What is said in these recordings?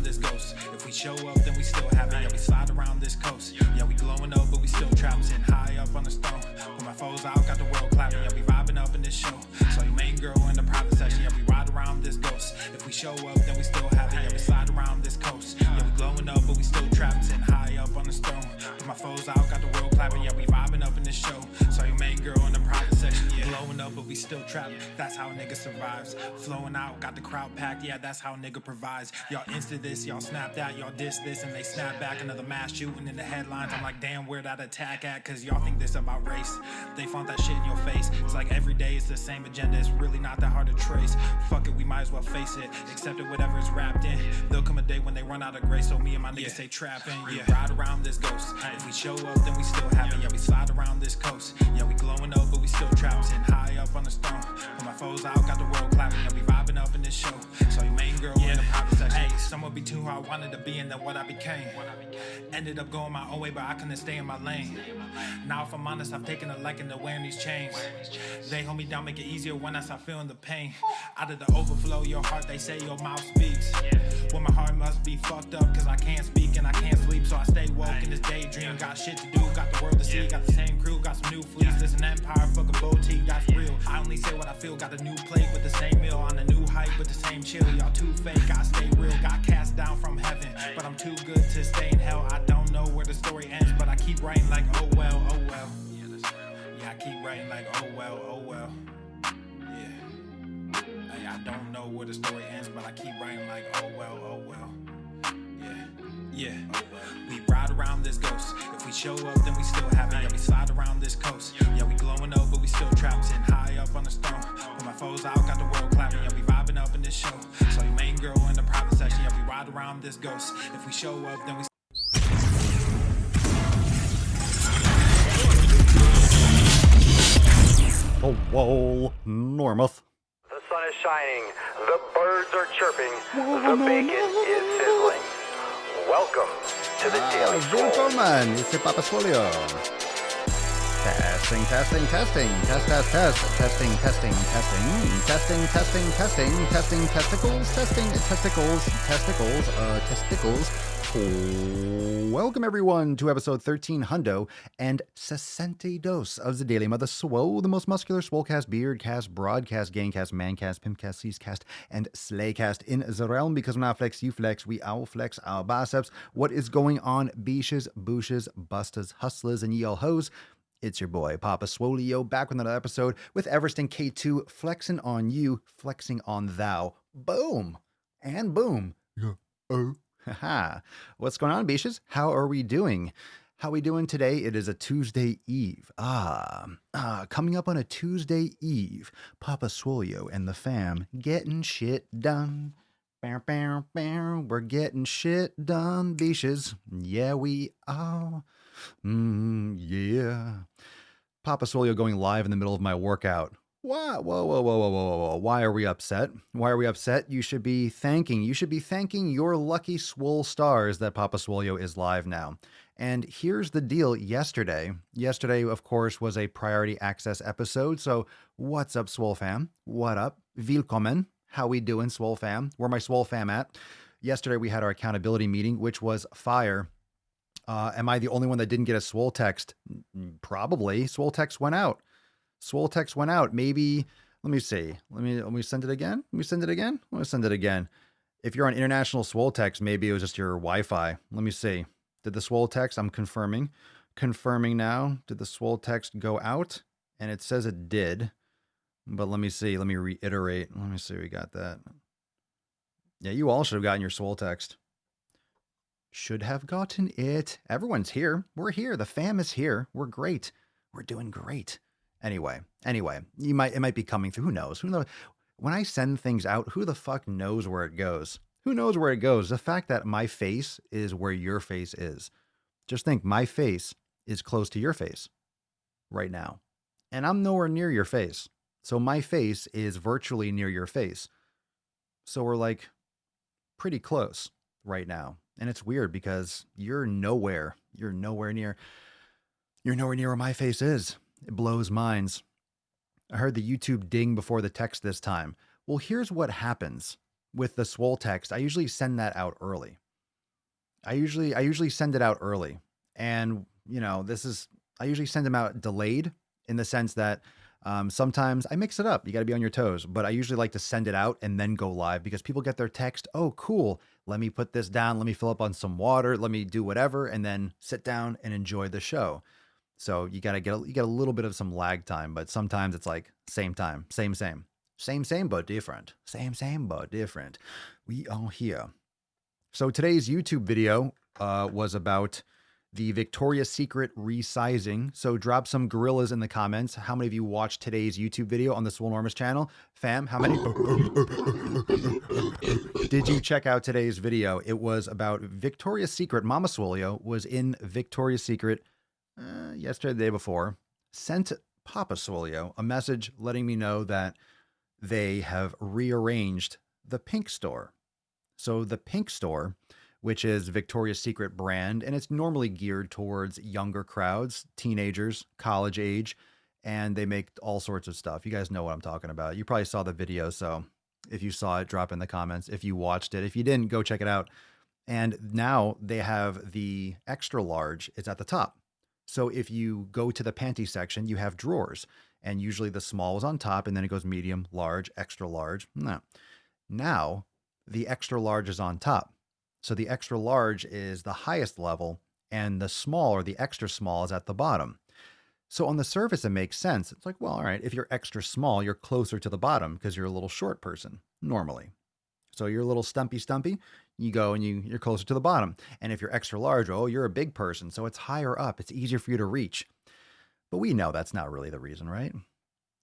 around this ghost. If we show up, then we still have it. Yeah, we slide around this coast. Yeah, we glowing up, but we still trapped. Sitting high up on the stone. Put my foes out, got the world clapping. Yeah, we vibing up in this show. So your main girl in the private section. Yeah, we ride around this ghost. If we show up, then we still have it. Yeah, we slide around this coast. Yeah, we glowing up, but we still trapped. Sitting high up on the stone. Put my foes out, got the world clapping. Yeah, we vibing up in this show. So your main girl in the private section. Yeah, glowing up, but we still trapped. That's how a nigga survives. Flowing out, got the crowd packed. Yeah, that's how a nigga provides. Y'all insta this, y'all snap that, y'all diss this, and they snap back. Another mass shooting in the headlines. I'm like, damn, where that attack at? Cause y'all think this about race. They font that shit in your face. It's like every day it's the same agenda. It's really not that hard to trace. Fuck it, we might as well face it. Accept it, whatever it's wrapped in. There'll come a day when they run out of grace. So me and my niggas stay trapping. Yeah, ride around this ghost. If we show up, then we still have it. Yeah, we slide around this coast. Yeah, we glowing up, but we still trapped. Sitting high up on the stone. Put my foes out, got the world clapping. Yeah, we vibing up in this show. So your main girl in the private section. Hey, someone be too who I wanted to be and then what I became. Ended up going my own way, but I couldn't stay in my lane. Now if I'm honest, I've taken a liking to wearing these chains. They hold me down, make it easier when I start feeling the pain. Out of the overflow, your heart, they say your mouth speaks. Well, my heart must be fucked up, cause I can't speak and I can't sleep. So I stay woke in this daydream. Got shit to do, got the world to see. Got the same crew, got some new fleets. This an empire, fuck a boutique, that's real. I only say what I feel, got a new plate with the same meal. On a new height with the same chill. Y'all too fake, I stay real. Got cast down from heaven, but I'm too good to stay in hell. I don't know where the story ends, but I keep writing like oh well, oh well. Yeah, I keep writing like oh well, oh well. Yeah, hey, I don't know where the story ends, but I keep writing like oh well, oh well. Yeah, we ride around this ghost. If we show up, then we still have it. Yeah, we slide around this coast. Yeah, we glowing up, but we still trapped. Sitting high up on the stone. Put my foes out, got the world clapping. Yeah, we vibing up in this show. So your main girl in the private section. Yeah, we ride around this ghost. If we show up, then we Swole, Normuth. The sun is shining, the birds are chirping, the bacon is sizzling. Welcome to the Daily Swole. Willkommen, it's Papa Swolio. Testing, testing, testing, test, test, test, testing, testing, testing, testing, testing, testing, testing, testicles, testing, testicles, testicles, testicles. Welcome everyone to episode 13 hundo and 62 of the Daily Mother Swole, the most muscular swolecast, beardcast, broadcast, gangcast, mancast, pimpcast, seascast, and slaycast in the realm. Because when I flex, you flex, we all flex our biceps. What is going on, beaches, booshes, busters, hustlers, and ye all hoes? It's your boy, Papa Swolio, back with another episode with Everest and K2, flexing on you, flexing on thou. Boom! And boom. Yeah. Oh. Haha. What's going on, beaches? How are we doing? How we doing today? It is a Tuesday Eve. Coming up on a Tuesday Eve, Papa Swolio and the fam getting shit done. Bow, bow, bow. We're getting shit done, beaches. Yeah, we are. Yeah. Papa Swolio going live in the middle of my workout. Whoa, whoa, whoa, whoa, whoa, whoa, whoa. Why are we upset? Why are we upset? You should be thanking your lucky swole stars that Papa Swolio is live now. And here's the deal. Yesterday, of course, was a priority access episode. So what's up, Swole fam? What up? Willkommen. How we doing, Swole fam? Where my Swole fam at? Yesterday, we had our accountability meeting, which was fire. Am I the only one that didn't get a Swole text? Probably. Swole text went out. Maybe, let me see. Let me send it again. I'm going to send it again. If you're on international Swole text, maybe it was just your Wi-Fi. Let me see. Did the Swole text, I'm confirming now. Did the Swole text go out? And it says it did. But let me see. Let me reiterate. Let me see. We got that. Yeah, you all should have gotten your Swole text. Should have gotten it. Everyone's here. We're here. The fam is here. We're great. We're doing great. Anyway, it might be coming through. Who knows? When I send things out, who the fuck knows where it goes? Who knows where it goes? The fact that my face is where your face is. Just think, my face is close to your face right now. And I'm nowhere near your face. So my face is virtually near your face. So we're like pretty close right now. And it's weird because you're nowhere near where my face is. It blows minds. I heard the YouTube ding before the text this time. Well, here's what happens with the Swole text, I usually send that out early. I usually send it out early. And, I usually send them out delayed in the sense that sometimes I mix it up. You got to be on your toes, but I usually like to send it out and then go live because people get their text. Oh, cool. Let me put this down. Let me fill up on some water. Let me do whatever, and then sit down and enjoy the show. So you got to get a little bit of some lag time, but sometimes it's like same time, same, but different. Same, but different. We are here. So today's YouTube video was about the Victoria's Secret resizing. So drop some gorillas in the comments. How many of you watched today's YouTube video on the Swolenormous channel? Fam, how many did you check out today's video? It was about Victoria's Secret. Mama Swolio was in Victoria's Secret yesterday, the day before, sent Papa Swolio a message letting me know that they have rearranged the Pink store. So the Pink store, which is Victoria's Secret brand, and it's normally geared towards younger crowds, teenagers, college age, and they make all sorts of stuff. You guys know what I'm talking about. You probably saw the video, so if you saw it, drop in the comments. If you watched it, if you didn't, go check it out. And now they have the extra large. It's at the top. So if you go to the panty section, you have drawers, and usually the small is on top, and then it goes medium, large, extra large. No. Now the extra large is on top. So the extra large is the highest level, and the small or the extra small is at the bottom. So on the surface, it makes sense. It's like, well, all right, if you're extra small, you're closer to the bottom because you're a little short person normally. So you're a little stumpy, you go and you're closer to the bottom. And if you're extra large, oh, you're a big person. So it's higher up. It's easier for you to reach. But we know that's not really the reason, right?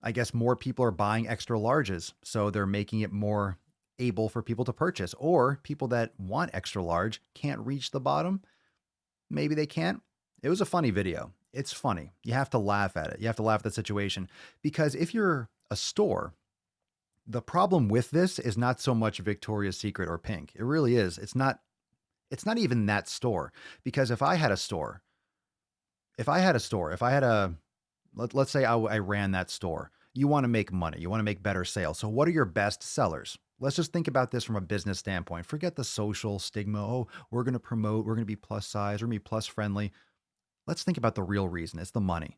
I guess more people are buying extra larges. So they're making it more able for people to purchase, or people that want extra large can't reach the bottom. Maybe they can't. It was a funny video. It's funny. You have to laugh at it. You have to laugh at the situation because if you're a store, the problem with this is not so much Victoria's Secret or Pink. It really is. It's not even that store, because if I had a store, let's say I ran that store, you want to make money, you want to make better sales. So what are your best sellers? Let's just think about this from a business standpoint. Forget the social stigma. Oh, we're going to promote, we're going to be plus size, we're going to be plus friendly. Let's think about the real reason. It's the money.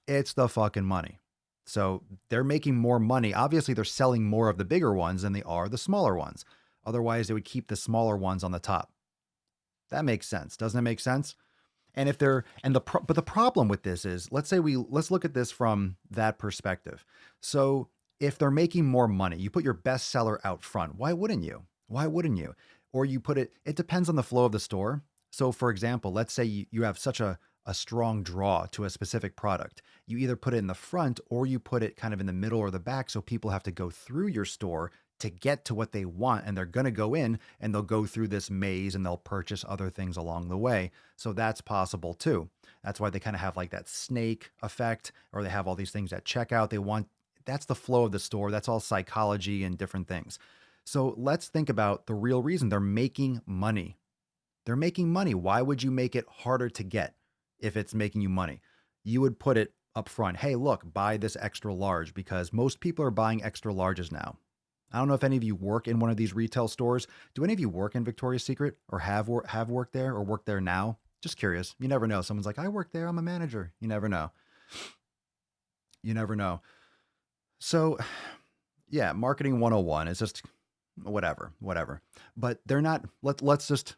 It's the fucking money. So they're making more money. Obviously, they're selling more of the bigger ones than they are the smaller ones. Otherwise, they would keep the smaller ones on the top. That makes sense. Doesn't it make sense? And but the problem with this is, let's look at this from that perspective. So if they're making more money, you put your best seller out front. Why wouldn't you? Or you put it depends on the flow of the store. So for example, let's say you have such a strong draw to a specific product. You either put it in the front or you put it kind of in the middle or the back. So people have to go through your store to get to what they want. And they're going to go in and they'll go through this maze and they'll purchase other things along the way. So that's possible too. That's why they kind of have like that snake effect, or they have all these things at checkout. That's the flow of the store. That's all psychology and different things. So let's think about the real reason. They're making money. Why would you make it harder to get if it's making you money? You would put it up front. Hey, look, buy this extra large, because most people are buying extra larges now. I don't know if any of you work in one of these retail stores. Do any of you work in Victoria's Secret or have worked there or work there now? Just curious. You never know. Someone's like, I work there. I'm a manager. You never know. So yeah, marketing 101 is just whatever. But they're not, let's just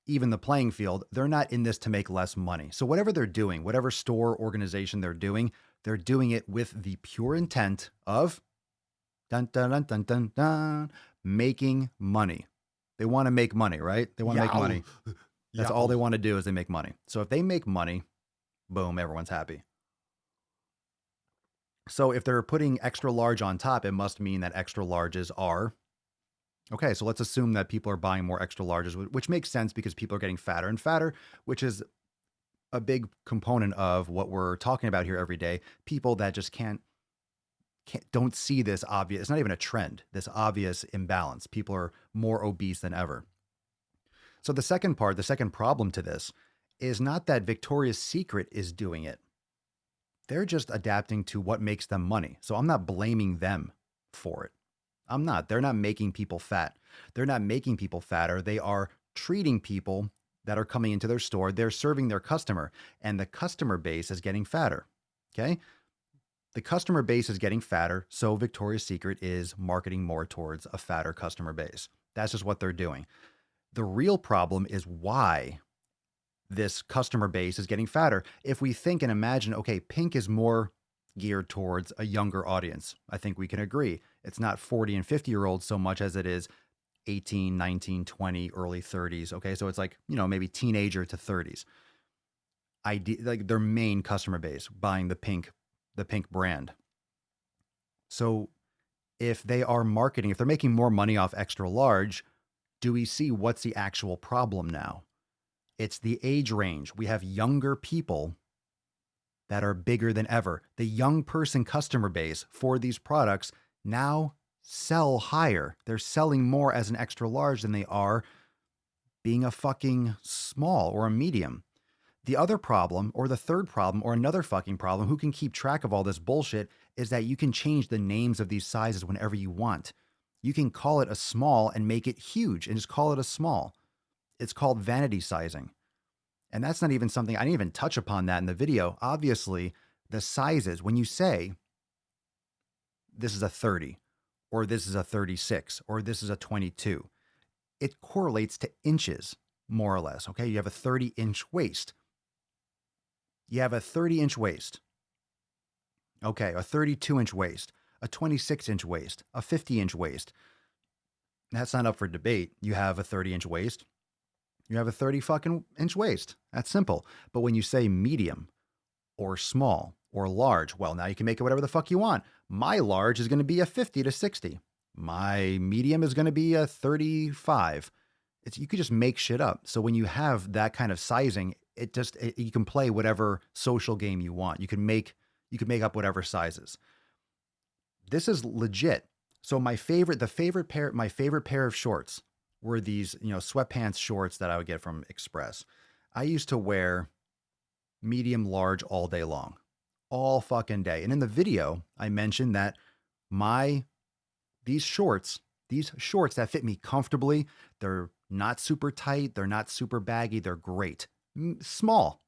even the playing field. They're not in this to make less money. So whatever they're doing, whatever store organization they're doing it with the pure intent of making money. They want to make money, right? They want to make money. That's all they want to do, is they make money. So if they make money, boom, everyone's happy. So if they're putting extra large on top, it must mean that extra larges are okay. So let's assume that people are buying more extra larges, which makes sense because people are getting fatter and fatter, which is a big component of what we're talking about here every day. People that just don't see this obvious. It's not even a trend, this obvious imbalance. People are more obese than ever. So the second problem to this is not that Victoria's Secret is doing it. They're just adapting to what makes them money. So I'm not blaming them for it. I'm not. They're not making people fat. They're not making people fatter. They are treating people that are coming into their store. They're serving their customer, and the customer base is getting fatter. Okay. The customer base is getting fatter. So Victoria's Secret is marketing more towards a fatter customer base. That's just what they're doing. The real problem is why this customer base is getting fatter. If we think and imagine, okay, pink is more geared towards a younger audience. I think we can agree. It's not 40 and 50-year-olds so much as it is 18, 19, 20, early 30s. Okay. So it's like, maybe teenager to 30s. Like their main customer base buying the pink brand. So if they are marketing, if they're making more money off extra large, do we see what's the actual problem now? It's the age range. We have younger people that are bigger than ever. The young person customer base for these products now sell higher. They're selling more as an extra large than they are being a fucking small or a medium. The other problem, or the third problem, or another fucking problem, who can keep track of all this bullshit, is that you can change the names of these sizes whenever you want. You can call it a small and make it huge and just call it a small. It's called vanity sizing. And that's not even something, I didn't even touch upon that in the video. Obviously, the sizes, when you say this is a 30, or this is a 36, or this is a 22, it correlates to inches, more or less. Okay, you have a 30-inch waist. You have a 30-inch waist. Okay, a 32-inch waist, a 26-inch waist, a 50-inch waist. That's not up for debate. You have a 30-inch waist. You have a 30 fucking inch waist. That's simple. But when you say medium or small or large, well, now you can make it whatever the fuck you want. My large is going to be a 50 to 60. My medium is going to be a 35. You could just make shit up. So when you have that kind of sizing, you can play whatever social game you want. You can make up whatever sizes. This is legit. So my favorite pair of shorts were these, sweatpants shorts that I would get from Express. I used to wear medium large all day long, all fucking day. And in the video, I mentioned that these shorts that fit me comfortably, they're not super tight, they're not super baggy, they're great. Small.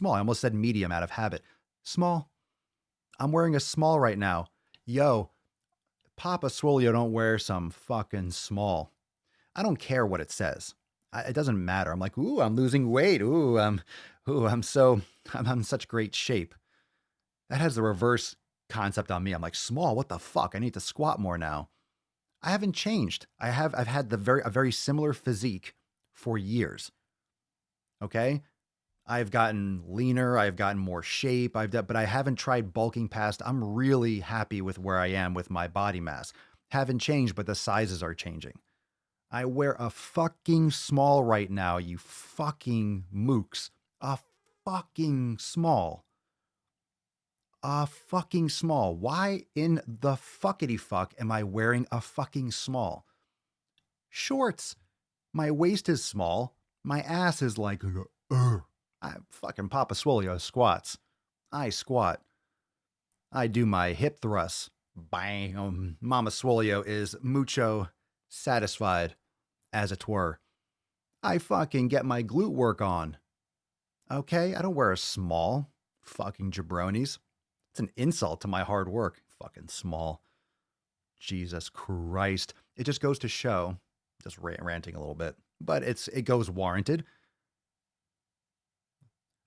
I almost said medium out of habit. Small. I'm wearing a small right now. Yo, Papa Swole, don't wear some fucking small. I don't care what it says. It doesn't matter. I'm like, ooh, I'm losing weight. I'm in such great shape. That has the reverse concept on me. I'm like, small, what the fuck? I need to squat more now. I haven't changed. I've had a very similar physique for years. Okay? I've gotten leaner, I've gotten more shape, but I haven't tried bulking past. I'm really happy with where I am with my body mass. Haven't changed, but the sizes are changing. I wear a fucking small right now, you fucking mooks. A fucking small. A fucking small. Why in the fuckity fuck am I wearing a fucking small? Shorts. My waist is small. My ass is like, I fucking Papa Swolio squats. I squat. I do my hip thrusts. Bang. Mama Swolio is mucho satisfied, as it were. I fucking get my glute work on. Okay, I don't wear a small. Fucking jabronis. It's an insult to my hard work. Fucking small. Jesus Christ. It just goes to show, just ranting a little bit, but it goes warranted.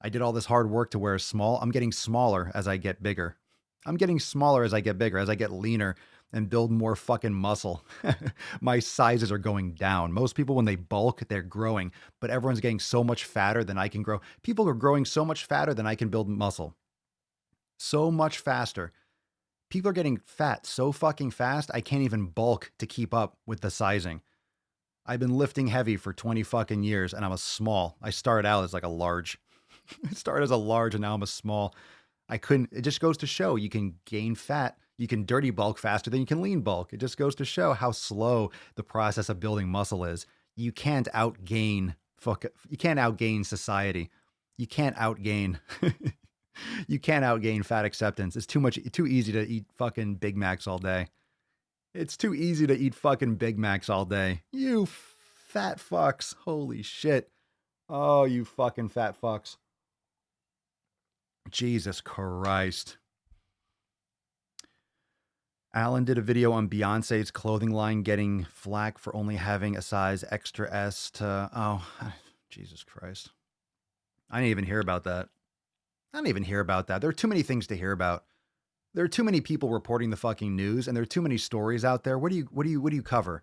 I did all this hard work to wear a small. I'm getting smaller as I get bigger. I'm getting smaller as I get bigger, as I get leaner and build more fucking muscle. My sizes are going down. Most people, when they bulk, they're growing, but everyone's getting so much fatter than I can grow. People are growing so much fatter than I can build muscle. So much faster. People are getting fat so fucking fast, I can't even bulk to keep up with the sizing. I've been lifting heavy for 20 fucking years and I'm a small. I started out as like a large. I started as a large and now I'm a small. It just goes to show you can gain fat. You can dirty bulk faster than you can lean bulk. It just goes to show how slow the process of building muscle is. You can't outgain society. You can't outgain. You can't outgain fat acceptance. It's too easy to eat fucking Big Macs all day. It's too easy to eat fucking Big Macs all day. You fat fucks. Holy shit. Oh, you fucking fat fucks. Jesus Christ. Alan did a video on Beyonce's clothing line getting flack for only having a size extra S to... Oh, Jesus Christ. I didn't even hear about that. There are too many things to hear about. There are too many people reporting the fucking news, and there are too many stories out there. What do you cover?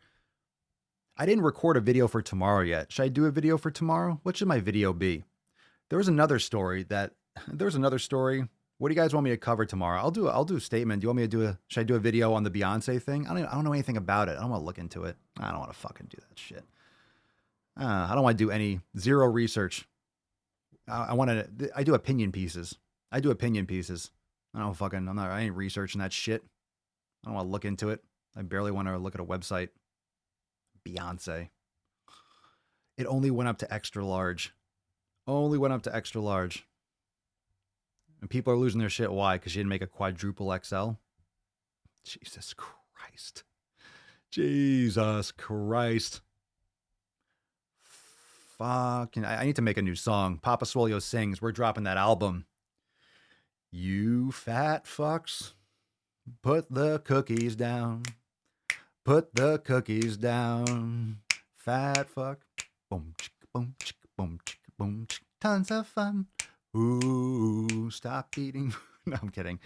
I didn't record a video for tomorrow yet. Should I do a video for tomorrow? What should my video be? There's another story. What do you guys want me to cover tomorrow? I'll do a statement. Do you want me to should I do a video on the Beyonce thing? I don't know anything about it. I don't want to look into it. I don't want to fucking do that shit. I don't want to do zero research. I do opinion pieces. I ain't researching that shit. I don't want to look into it. I barely want to look at a website. Beyonce. It only went up to extra large. And people are losing their shit. Why? Because she didn't make a quadruple XL? Jesus Christ. Fuck. I need to make a new song. Papa Swole sings. We're dropping that album. You fat fucks. Put the cookies down. Fat fuck. Boom, chicka, boom, chicka, boom, chicka, boom, chicka. Tons of fun. Ooh, stop eating. No, I'm kidding.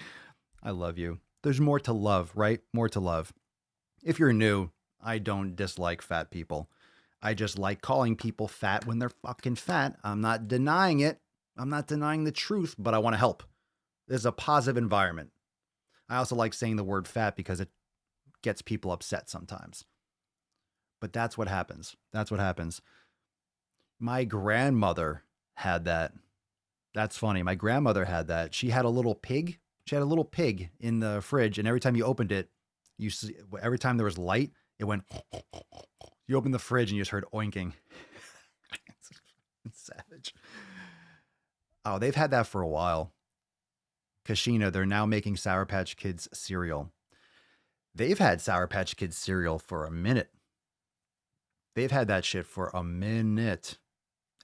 I love you. There's more to love, right? More to love. If you're new, I don't dislike fat people. I just like calling people fat when they're fucking fat. I'm not denying it. I'm not denying the truth, but I want to help. There's a positive environment. I also like saying the word fat because it gets people upset sometimes. But that's what happens. My grandmother had that. That's funny. My grandmother had that. She had a little pig. In the fridge, and every time you opened it, every time there was light, it went. You opened the fridge and you just heard oinking. It's savage. Oh, they've had that for a while. Kashina, they're now making Sour Patch Kids cereal. They've had Sour Patch Kids cereal for a minute. They've had that shit for a minute.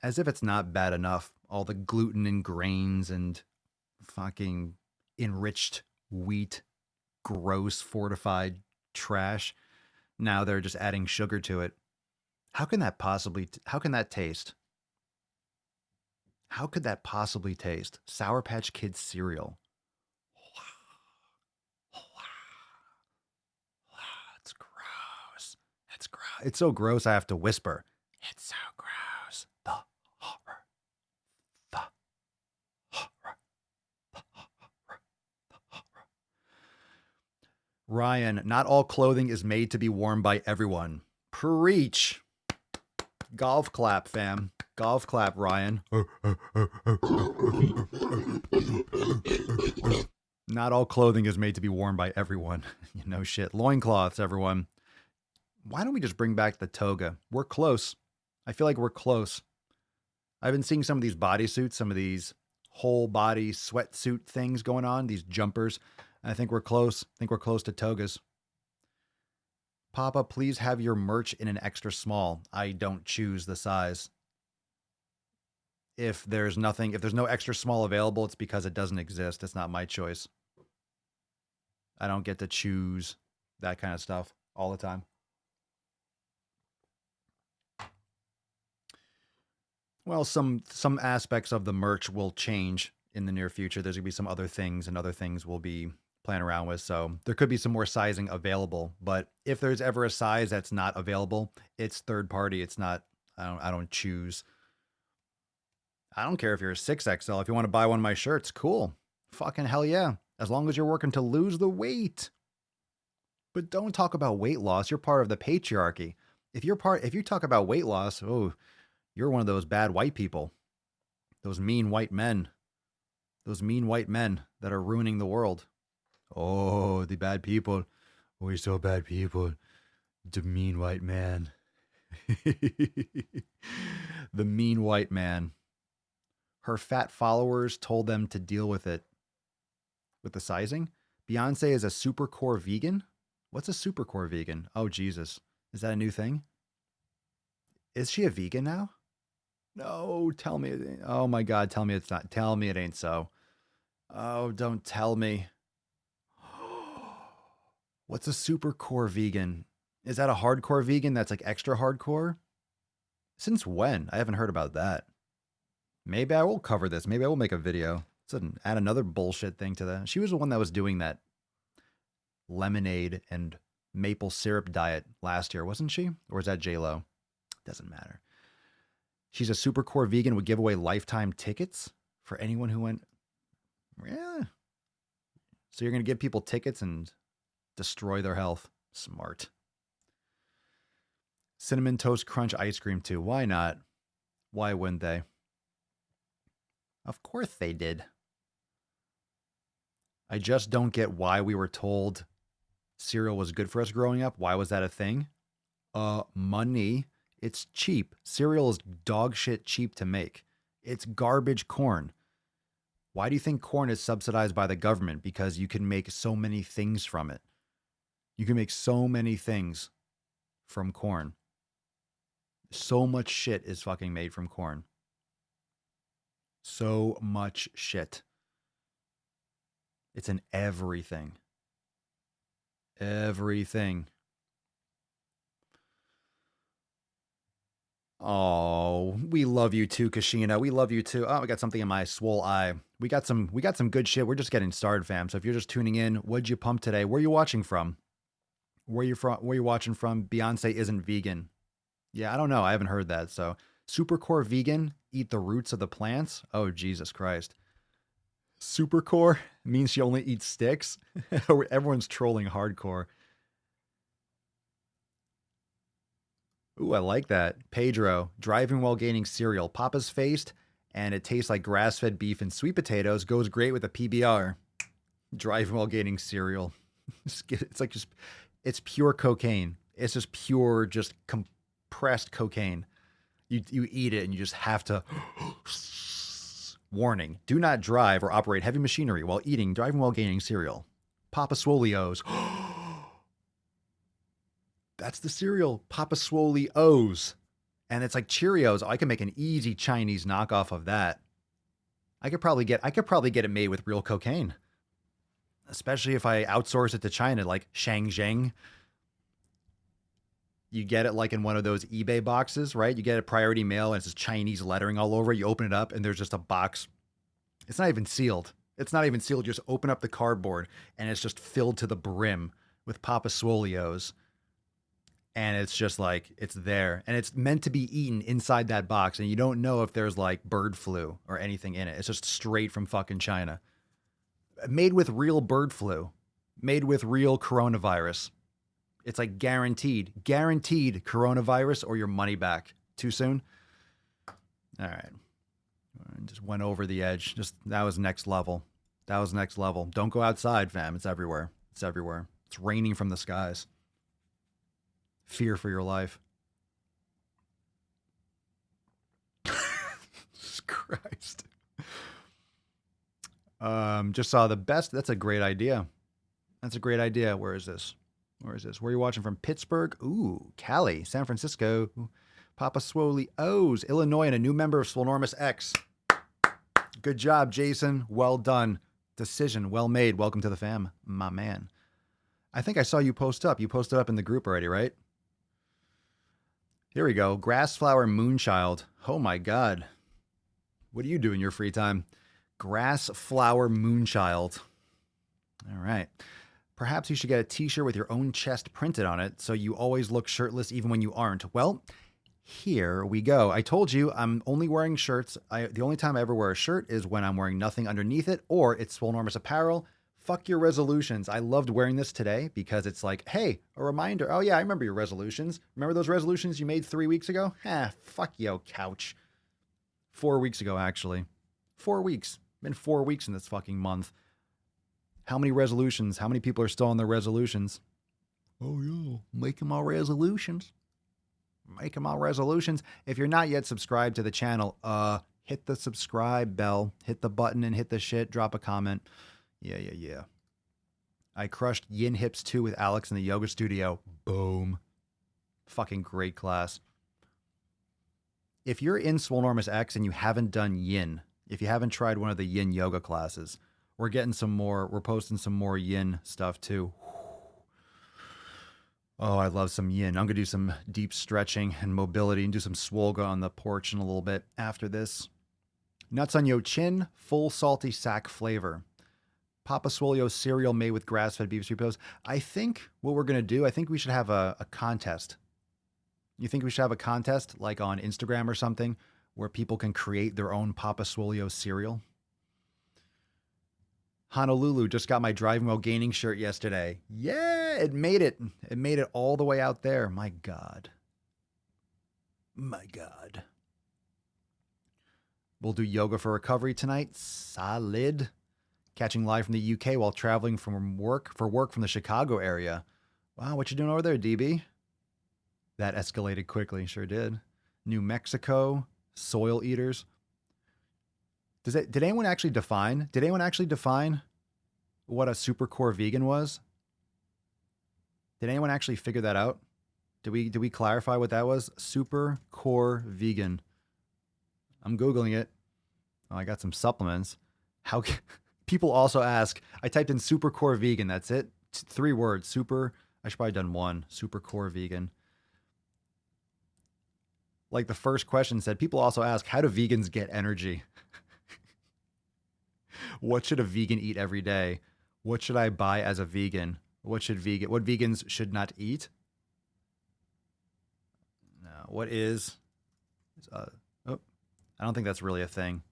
As if it's not bad enough. All the gluten and grains and fucking enriched wheat, gross fortified trash. Now they're just adding sugar to it. How can that taste? How could that possibly taste? Sour Patch Kids cereal. It's gross. It's so gross I have to whisper. It's so gross. The horror. Ryan, not all clothing is made to be worn by everyone. Preach. Golf clap, fam. Golf clap, Ryan. Not all clothing is made to be worn by everyone. No shit. Loincloths, everyone. Why don't we just bring back the toga? We're close. I feel like we're close. I've been seeing some of these bodysuits, some of these whole body sweatsuit things going on, these jumpers. I think we're close. I think we're close to togas. Papa, please have your merch in an extra small. I don't choose the size. If there's no extra small available, it's because it doesn't exist. It's not my choice. I don't get to choose that kind of stuff all the time. Well, some aspects of the merch will change in the near future. There's going to be some other things, and other things we'll be playing around with. So there could be some more sizing available. But if there's ever a size that's not available, it's third party. It's not, I don't choose. I don't care if you're a 6XL. If you want to buy one of my shirts, cool. Fucking hell yeah. As long as you're working to lose the weight. But don't talk about weight loss. You're part of the patriarchy. If you talk about weight loss, oh, you're one of those bad white people. Those mean white men. Those mean white men that are ruining the world. Oh, the bad people. We're so bad people. The mean white man. The mean white man. Her fat followers told them to deal with it. With the sizing? Beyonce is a super core vegan? What's a supercore vegan? Oh, Jesus. Is that a new thing? Is she a vegan now? No, tell me. Oh my God, tell me it's not. Tell me it ain't so. Oh, don't tell me. What's a supercore vegan? Is that a hardcore vegan that's like extra hardcore? Since when? I haven't heard about that. Maybe I will cover this. Maybe I will make a video. Add another bullshit thing to that. She was the one that was doing that lemonade and maple syrup diet last year, wasn't she? Or is that J-Lo? Doesn't matter. She's a supercore vegan, would give away lifetime tickets for anyone who went. Yeah. So you're going to give people tickets and destroy their health. Smart. Cinnamon Toast Crunch ice cream too. Why not? Why wouldn't they? Of course they did. I just don't get why we were told cereal was good for us growing up. Why was that a thing? Money. It's cheap. Cereal is dog shit cheap to make. It's garbage corn. Why do you think corn is subsidized by the government? Because you can make so many things from it. You can make so many things from corn. So much shit is fucking made from corn. So much shit. It's in everything. Everything. Oh, we love you too, Kashina. We love you too. Oh, I got something in my swole eye. We got some good shit. We're just getting started, fam. So if you're just tuning in, what'd you pump today? Where are you watching from? Where you watching from? Beyonce isn't vegan. Yeah, I don't know. I haven't heard that. So supercore vegan, eat the roots of the plants. Oh, Jesus Christ. Supercore means she only eats sticks. Everyone's trolling hardcore. Ooh, I like that. Pedro, driving while gaining cereal. Papa's faced, and it tastes like grass-fed beef and sweet potatoes. Goes great with a PBR. Driving while gaining cereal. It's like it's pure cocaine. It's just pure, just compressed cocaine. You eat it and you just have to. Warning: do not drive or operate heavy machinery while eating, driving while gaining cereal. Papa Swole's. That's the cereal, Papa Swole O's. And it's like Cheerios. Oh, I can make an easy Chinese knockoff of that. I could probably get it made with real cocaine. Especially if I outsource it to China, like Shangzheng. You get it like in one of those eBay boxes, right? You get a priority mail and it's just Chinese lettering all over. You open it up and there's just a box. It's not even sealed. You just open up the cardboard and it's just filled to the brim with Papa Swoleos. And it's just like, it's there. And it's meant to be eaten inside that box. And you don't know if there's like bird flu or anything in it. It's just straight from fucking China. Made with real bird flu. Made with real coronavirus. It's like guaranteed coronavirus or your money back. Too soon? All right. Just went over the edge. That was next level. Don't go outside, fam. It's everywhere. It's raining from the skies. Fear for your life. Jesus Christ. Just saw the best. That's a great idea. Where is this? Where are you watching from? Pittsburgh? Ooh, Cali, San Francisco. Papa Swole O's, Illinois, and a new member of Swolenormous X. Good job, Jason. Well done. Decision well made. Welcome to the fam, my man. I think I saw you post up. You posted up in the group already, right? Here we go. Grassflower Moonchild. Oh my God. What do you do in your free time? Grassflower Moonchild. All right. Perhaps you should get a t-shirt with your own chest printed on it so you always look shirtless even when you aren't. Well, here we go. I told you I'm only wearing shirts. The only time I ever wear a shirt is when I'm wearing nothing underneath it or it's Swolenormous apparel. Fuck your resolutions. I loved wearing this today because it's like, hey, a reminder. Oh yeah, I remember your resolutions. Remember those resolutions you made 3 weeks ago? Fuck yo, couch. 4 weeks ago, actually. 4 weeks. Been 4 weeks in this fucking month. How many resolutions? How many people are still on their resolutions? Oh yeah, make them all resolutions. If you're not yet subscribed to the channel, hit the subscribe bell, hit the button and hit the shit, drop a comment. Yeah. I crushed Yin Hips 2 with Alex in the yoga studio. Boom. Fucking great class. If you're in Swolenormous X and you haven't done Yin, if you haven't tried one of the Yin yoga classes, we're posting some more Yin stuff too. Oh, I love some Yin. I'm going to do some deep stretching and mobility and do some Swolga on the porch in a little bit after this. Nuts on Yo Chin, full salty sack flavor. Papa Swolio cereal made with grass-fed beef repos. I think what we're going to do, I think we should have a contest. You think we should have a contest like on Instagram or something where people can create their own Papa Swolio cereal? Honolulu just got my driving while gaining shirt yesterday. Yeah, it made it. It made it all the way out there. My God. My God. We'll do yoga for recovery tonight. Solid. Catching live from the UK while traveling from work from the Chicago area. Wow, what you doing over there, DB? That escalated quickly. Sure did. New Mexico. Soil eaters. Did anyone actually define what a supercore vegan was? Did anyone actually figure that out? Did we clarify what that was? Supercore vegan. I'm Googling it. Oh, I got some supplements. How can, people also ask, I typed in supercore vegan. That's it. 3 words. I should probably done 1. Supercore vegan. Like the first question said, people also ask, how do vegans get energy? What should a vegan eat every day? What should I buy as a vegan? What vegans should not eat? No, what is, I don't think that's really a thing.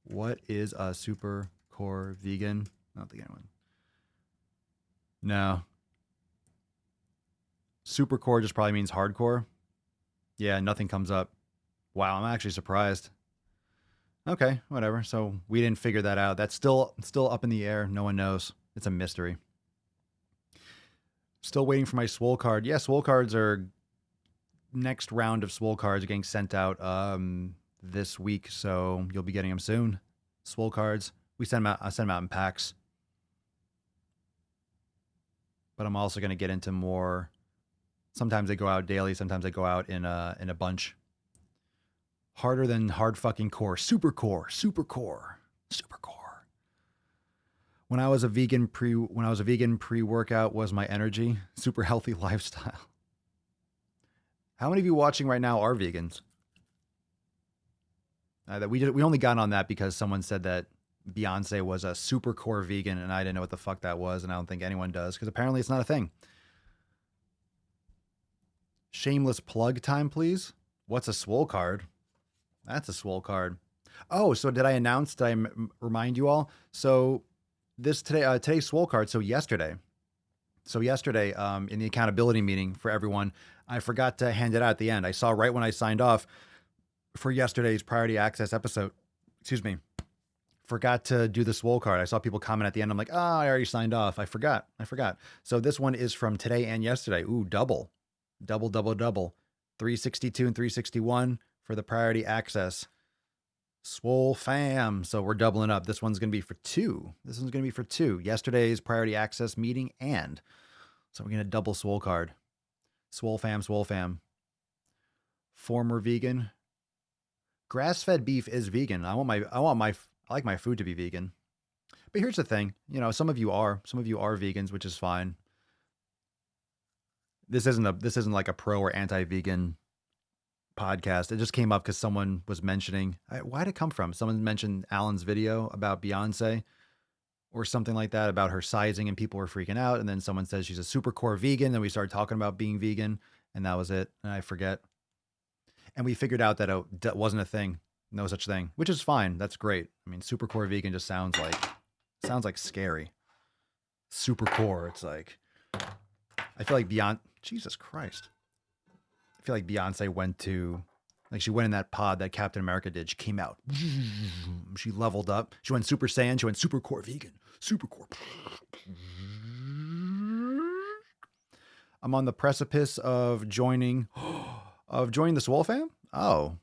What is a super core vegan? I don't think anyone. No. Super core just probably means hardcore. Yeah, nothing comes up. Wow, I'm actually surprised. Okay, whatever. So we didn't figure that out. That's still up in the air. No one knows. It's a mystery. Still waiting for my Swole card. Yeah, Swole cards are next round of Swole cards are getting sent out this week, so you'll be getting them soon. Swole cards. I send them out in packs. But I'm also going to get into more. Sometimes they go out daily. Sometimes they go out in a bunch. Harder than hard fucking core. Super core. When I was a vegan pre-workout was my energy. Super healthy lifestyle. How many of you watching right now are vegans? We only got on that because someone said that Beyonce was a super core vegan, and I didn't know what the fuck that was, and I don't think anyone does because apparently it's not a thing. Shameless plug time, please. What's a Swole card? That's a Swole card. Oh, so did I remind you all? So today's Swole card. So yesterday, in the accountability meeting for everyone, I forgot to hand it out at the end. I saw right when I signed off for yesterday's priority access episode. Excuse me. Forgot to do the Swole card. I saw people comment at the end. I'm like, I already signed off. I forgot. So this one is from today and yesterday. Ooh, double. 362 and 361 for the priority access. Swole fam. So we're doubling up. This one's going to be for 2. Yesterday's priority access meeting and so we're going to double Swole card. Swole fam. Former vegan. Grass-fed beef is vegan. I like my food to be vegan. But here's the thing, some of you are vegans, which is fine. This isn't like a pro or anti-vegan podcast. It just came up because someone was mentioning, why'd it come from? Someone mentioned Alan's video about Beyonce or something like that, about her sizing, and people were freaking out. And then someone says she's a super core vegan. Then we started talking about being vegan, and that was it. And I forget. And we figured out that it wasn't a thing. No such thing, which is fine. That's great. I mean, super core vegan just sounds like scary. Super core. It's like, I feel like Jesus Christ. I feel like Beyonce she went in that pod that Captain America did. She came out. She leveled up. She went Super Saiyan. She went super core vegan. Super core. I'm on the precipice of joining the Swole fam. Oh,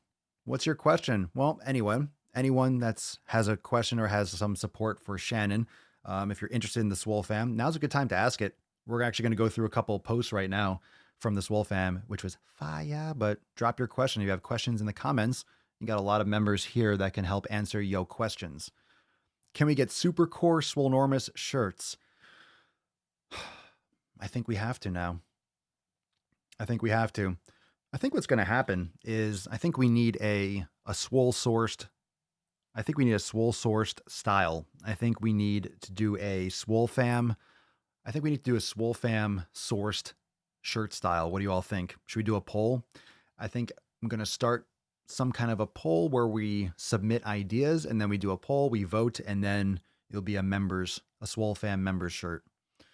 what's your question? Well, anyone that has a question or has some support for Shannon, If you're interested in the Swole fam, now's a good time to ask it. We're actually going to go through a couple posts right now from the Swole fam, which was fire. But drop your question. If you have questions in the comments, you got a lot of members here that can help answer your questions. Can we get super core Swolenormous shirts? I think we have to now. I think we have to. I think what's going to happen is I think we need a Swole sourced. I think we need a Swole sourced style. I think we need to do a Swole fam. I think we need to do a Swole fam sourced shirt style. What do you all think? Should we do a poll? I think I'm going to start some kind of a poll where we submit ideas and then we do a poll, we vote, and then it'll be a Swole fam members shirt. I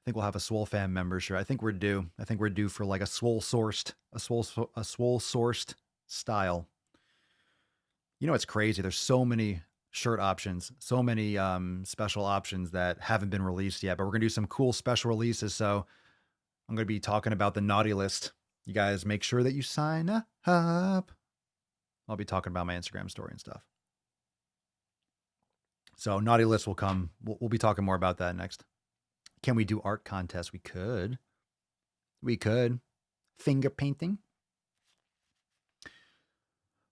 think we'll have a Swole fam member shirt. I think we're due. I think we're due for like a Swole sourced style. You know, it's crazy. There's so many shirt options, so many special options that haven't been released yet, but we're going to do some cool special releases. So I'm going to be talking about the naughty list. You guys make sure that you sign up. I'll be talking about my Instagram story and stuff. So naughty list will come. We'll be talking more about that next. Can we do art contests? We could. Finger painting.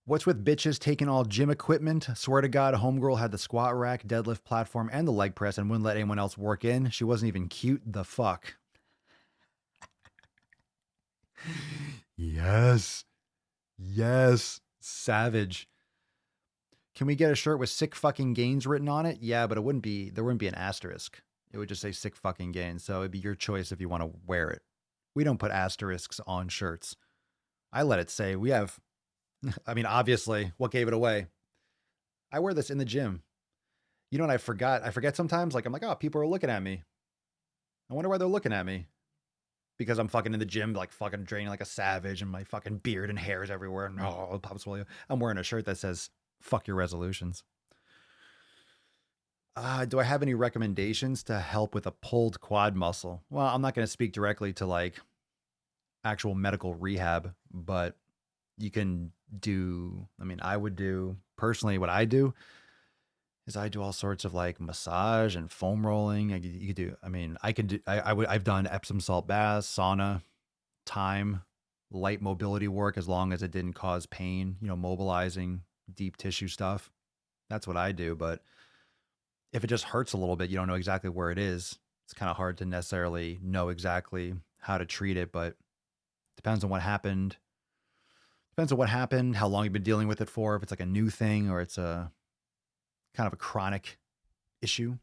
What's with bitches taking all gym equipment? Swear to God, homegirl had the squat rack, deadlift platform, and the leg press and wouldn't let anyone else work in. She wasn't even cute. The fuck? Yes. Savage. Can we get a shirt with sick fucking gains written on it? Yeah, but there wouldn't be an asterisk. It would just say sick fucking gains. So it'd be your choice if you want to wear it. We don't put asterisks on shirts. I let it say we have, I mean, obviously, what gave it away? I wear this in the gym. You know what I forgot? I forget sometimes, like, I'm like, oh, people are looking at me. I wonder why they're looking at me. Because I'm fucking in the gym, like fucking draining like a savage and my fucking beard and hair is everywhere. Oh, Papa Swole. I'm wearing a shirt that says, fuck your resolutions. Do I have any recommendations to help with a pulled quad muscle? Well, I'm not going to speak directly to like actual medical rehab, but you can do, I mean, I would do personally what I do is I do all sorts of like massage and foam rolling. You could do, I mean, I can do, I've done Epsom salt baths, sauna, time, light mobility work, as long as it didn't cause pain, you know, mobilizing deep tissue stuff. That's what I do. But if it just hurts a little bit, you don't know exactly where it is. It's kind of hard to necessarily know exactly how to treat it, but depends on what happened. Depends on what happened, how long you've been dealing with it for, if it's like a new thing or it's a kind of a chronic issue.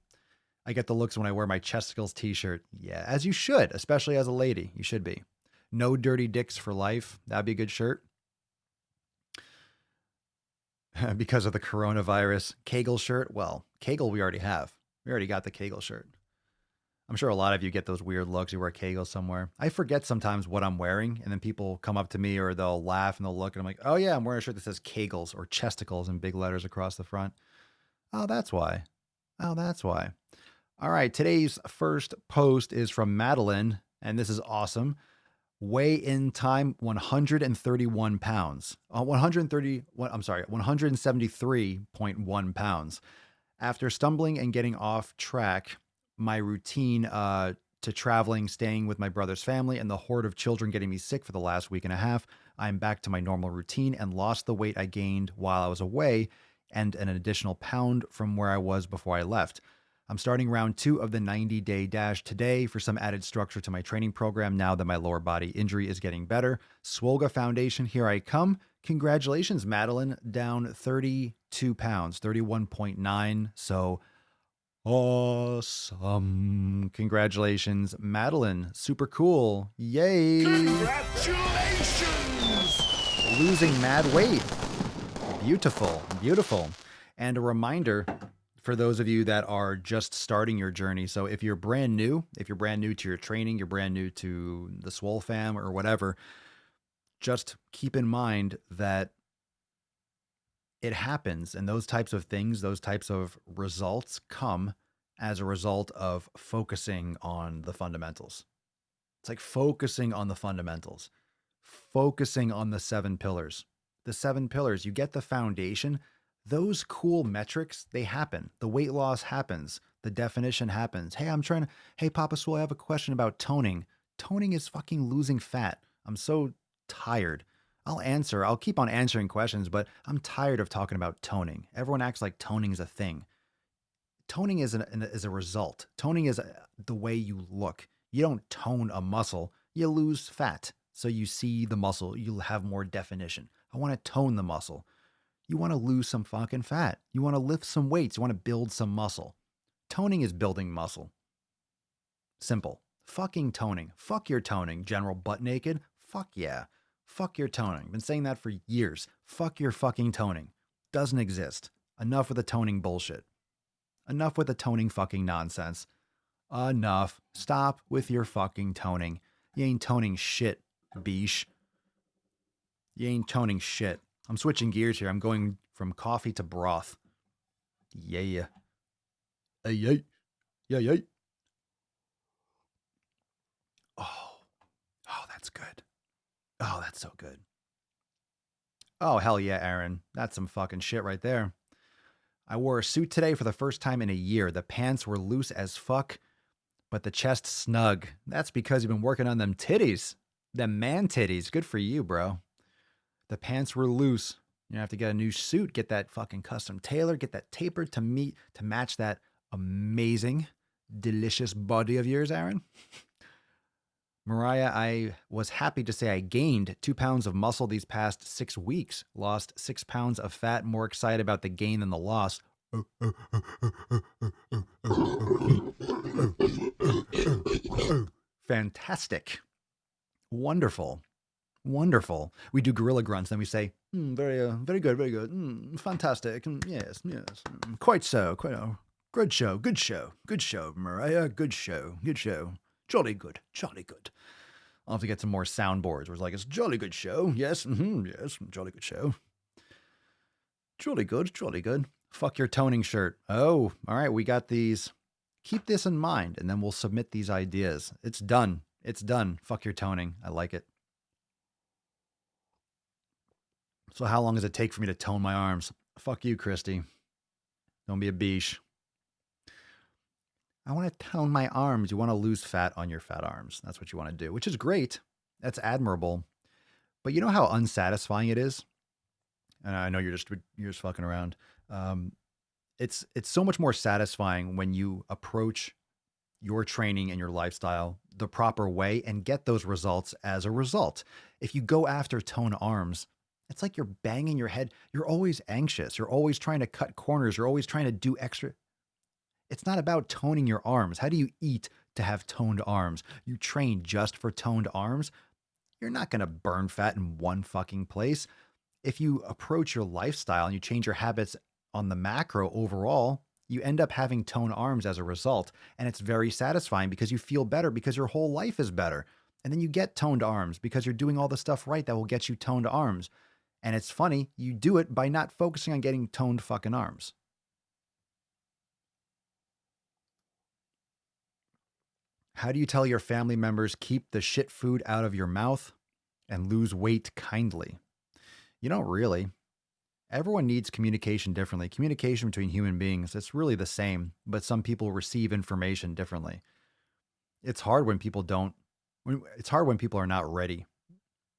I get the looks when I wear my Chesticles t-shirt. Yeah, as you should, especially as a lady. You should be. No dirty dicks for life. That'd be a good shirt. Because of the coronavirus. Kegel shirt. Well, Kegel we already have. We already got the Kegel shirt. I'm sure a lot of you get those weird looks. You wear Kegel somewhere. I forget sometimes what I'm wearing, and then people come up to me or they'll laugh and they'll look, and I'm like, oh yeah, I'm wearing a shirt that says Kegels or Chesticles in big letters across the front. Oh, that's why. All right, today's first post is from Madeline, and this is awesome. Weigh in time 131 pounds. 173.1 pounds. After stumbling and getting off track, my routine to traveling, staying with my brother's family, and the horde of children getting me sick for the last week and a half, I'm back to my normal routine and lost the weight I gained while I was away and an additional pound from where I was before I left. I'm starting round 2 of the 90-day dash today for some added structure to my training program now that my lower body injury is getting better. Swolga Foundation, here I come. Congratulations, Madeline. Down 32 pounds, 31.9. So awesome. Congratulations, Madeline. Super cool. Yay. Congratulations! Losing mad weight. Beautiful. And a reminder for those of you that are just starting your journey. So if you're brand new to your training, you're brand new to the Swole fam or whatever, just keep in mind that it happens. And those types of things, those types of results come as a result of focusing on the fundamentals. It's like focusing on the fundamentals, focusing on the 7 pillars. The 7 pillars, you get the foundation. Those cool metrics, they happen. The weight loss happens. The definition happens. Hey, Papa Swole, I have a question about toning. Toning is fucking losing fat. I'm so tired. I'll keep on answering questions, but I'm tired of talking about toning. Everyone acts like toning is a thing. Toning is a result. Toning is the way you look. You don't tone a muscle, you lose fat. So you see the muscle, you'll have more definition. I want to tone the muscle. You want to lose some fucking fat. You want to lift some weights. You want to build some muscle. Toning is building muscle. Simple. Fucking toning. Fuck your toning, General Butt Naked. Fuck yeah. Fuck your toning. Been saying that for years. Fuck your fucking toning. Doesn't exist. Enough with the toning bullshit. Enough with the toning fucking nonsense. Enough. Stop with your fucking toning. You ain't toning shit, beesh. You ain't toning shit. I'm switching gears here. I'm going from coffee to broth. Yeah. Yeah. Oh, that's good. Oh, that's so good. Oh, hell yeah, Aaron. That's some fucking shit right there. I wore a suit today for the first time in a year. The pants were loose as fuck, but the chest snug. That's because you've been working on them titties. Them man titties. Good for you, bro. The pants were loose. You have to get a new suit, get that fucking custom tailored, get that tapered to match that amazing, delicious body of yours, Aaron. Mariah, I was happy to say I gained 2 pounds of muscle these past 6 weeks. Lost 6 pounds of fat. More excited about the gain than the loss. Fantastic. Wonderful. Wonderful. We do gorilla grunts, then we say, very good, very good. Fantastic. Yes. Quite so. Good show, Mariah. Good show. Jolly good. I'll have to get some more soundboards where it's like, it's a jolly good show. Yes, yes, jolly good show. Jolly good. Fuck your toning shirt. Oh, all right, we got these. Keep this in mind, and then we'll submit these ideas. It's done. Fuck your toning. I like it. So how long does it take for me to tone my arms? Fuck you, Christy. Don't be a beesh. I want to tone my arms. You want to lose fat on your fat arms. That's what you want to do, which is great. That's admirable. But you know how unsatisfying it is? And I know you're just fucking around. It's so much more satisfying when you approach your training and your lifestyle the proper way and get those results as a result. If you go after toned arms, it's like you're banging your head. You're always anxious. You're always trying to cut corners. You're always trying to do extra. It's not about toning your arms. How do you eat to have toned arms? You train just for toned arms. You're not going to burn fat in one fucking place. If you approach your lifestyle and you change your habits on the macro overall, you end up having toned arms as a result. And it's very satisfying because you feel better because your whole life is better. And then you get toned arms because you're doing all the stuff right that will get you toned arms. And it's funny, you do it by not focusing on getting toned fucking arms. How do you tell your family members keep the shit food out of your mouth and lose weight kindly? You don't really. Everyone needs communication differently. Communication between human beings, it's really the same, but some people receive information differently. It's hard when people are not ready.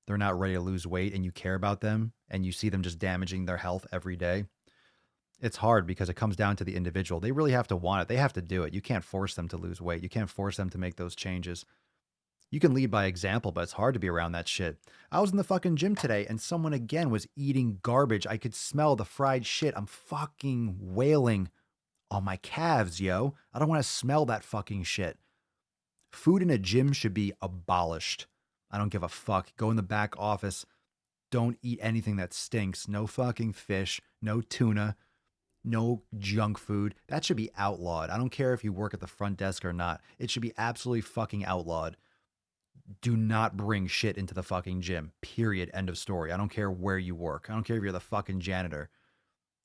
They're not ready to lose weight and you care about them and you see them just damaging their health every day. It's hard because it comes down to the individual. They really have to want it. They have to do it. You can't force them to lose weight. You can't force them to make those changes. You can lead by example, but it's hard to be around that shit. I was in the fucking gym today and someone again was eating garbage. I could smell the fried shit. I'm fucking wailing on my calves, yo. I don't want to smell that fucking shit. Food in a gym should be abolished. I don't give a fuck. Go in the back office. Don't eat anything that stinks. No fucking fish. No tuna. No junk food. That should be outlawed. I don't care if you work at the front desk or not. It should be absolutely fucking outlawed. Do not bring shit into the fucking gym. Period. End of story. I don't care where you work. I don't care if you're the fucking janitor.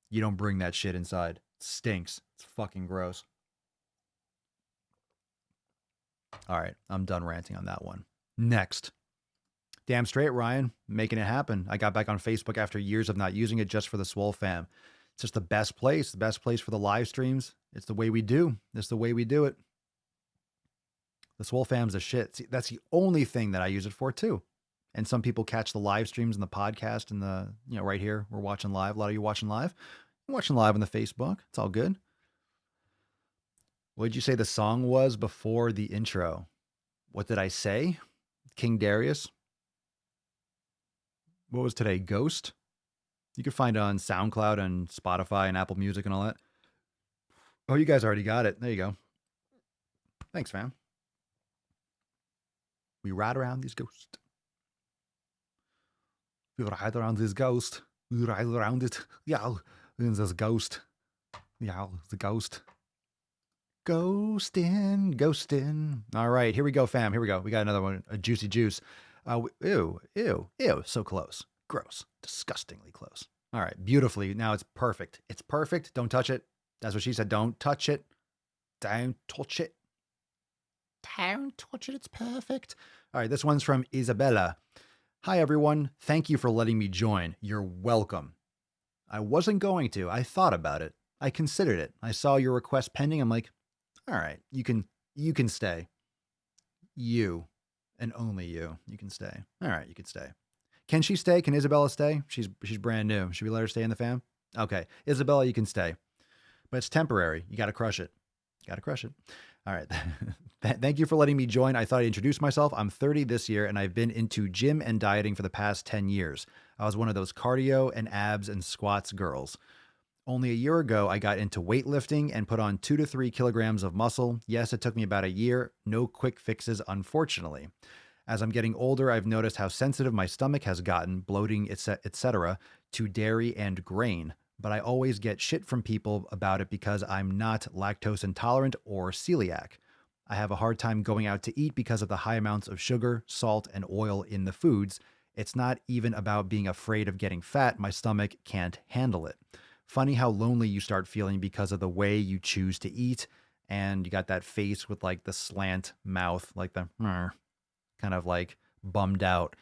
You don't bring that shit inside. It stinks. It's fucking gross. All right. I'm done ranting on that one. Next. Damn straight, Ryan. Making it happen. I got back on Facebook after years of not using it just for the Swole fam. It's just the best place for the live streams. It's the way we do. It's the way we do it. The Swole fam's a shit. See, that's the only thing that I use it for too. And some people catch the live streams and the podcast and the, right here, we're watching live. A lot of you watching live. I'm watching live on the Facebook. It's all good. What did you say the song was before the intro? What did I say? King Darius. What was today? Ghost. You can find it on SoundCloud and Spotify and Apple Music and all that. Oh, you guys already got it. There you go. Thanks, fam. We ride around this ghost. We ride around this ghost. We ride around it. Yeah, there's this ghost. Yeah, the ghost. Ghostin'. All right, here we go, fam. Here we go. We got another one, a juicy juice. Ew. So close. Gross. Disgustingly close. All right, beautifully. Now it's perfect. It's perfect. Don't touch it. That's what she said. Don't touch it. Don't touch it. Don't touch it. It's perfect. All right, this one's from Isabella. Hi, everyone. Thank you for letting me join. You're welcome. I wasn't going to. I thought about it. I considered it. I saw your request pending. I'm like, all right, you can stay. You and only you can stay. All right, you can stay. Can she stay? Can Isabella stay? She's brand new. Should we let her stay in the fam? Okay, Isabella, you can stay, but it's temporary. You got to crush it. All right. Thank you for letting me join. I thought I'd introduce myself. I'm 30 this year, and I've been into gym and dieting for the past 10 years. I was one of those cardio and abs and squats girls. Only a year ago, I got into weightlifting and put on 2 to 3 kilograms of muscle. Yes, it took me about a year. No quick fixes, unfortunately. As I'm getting older, I've noticed how sensitive my stomach has gotten, bloating, etc., to dairy and grain. But I always get shit from people about it because I'm not lactose intolerant or celiac. I have a hard time going out to eat because of the high amounts of sugar, salt, and oil in the foods. It's not even about being afraid of getting fat. My stomach can't handle it. Funny how lonely you start feeling because of the way you choose to eat. And you got that face with like the slant mouth, like the kind of like bummed out.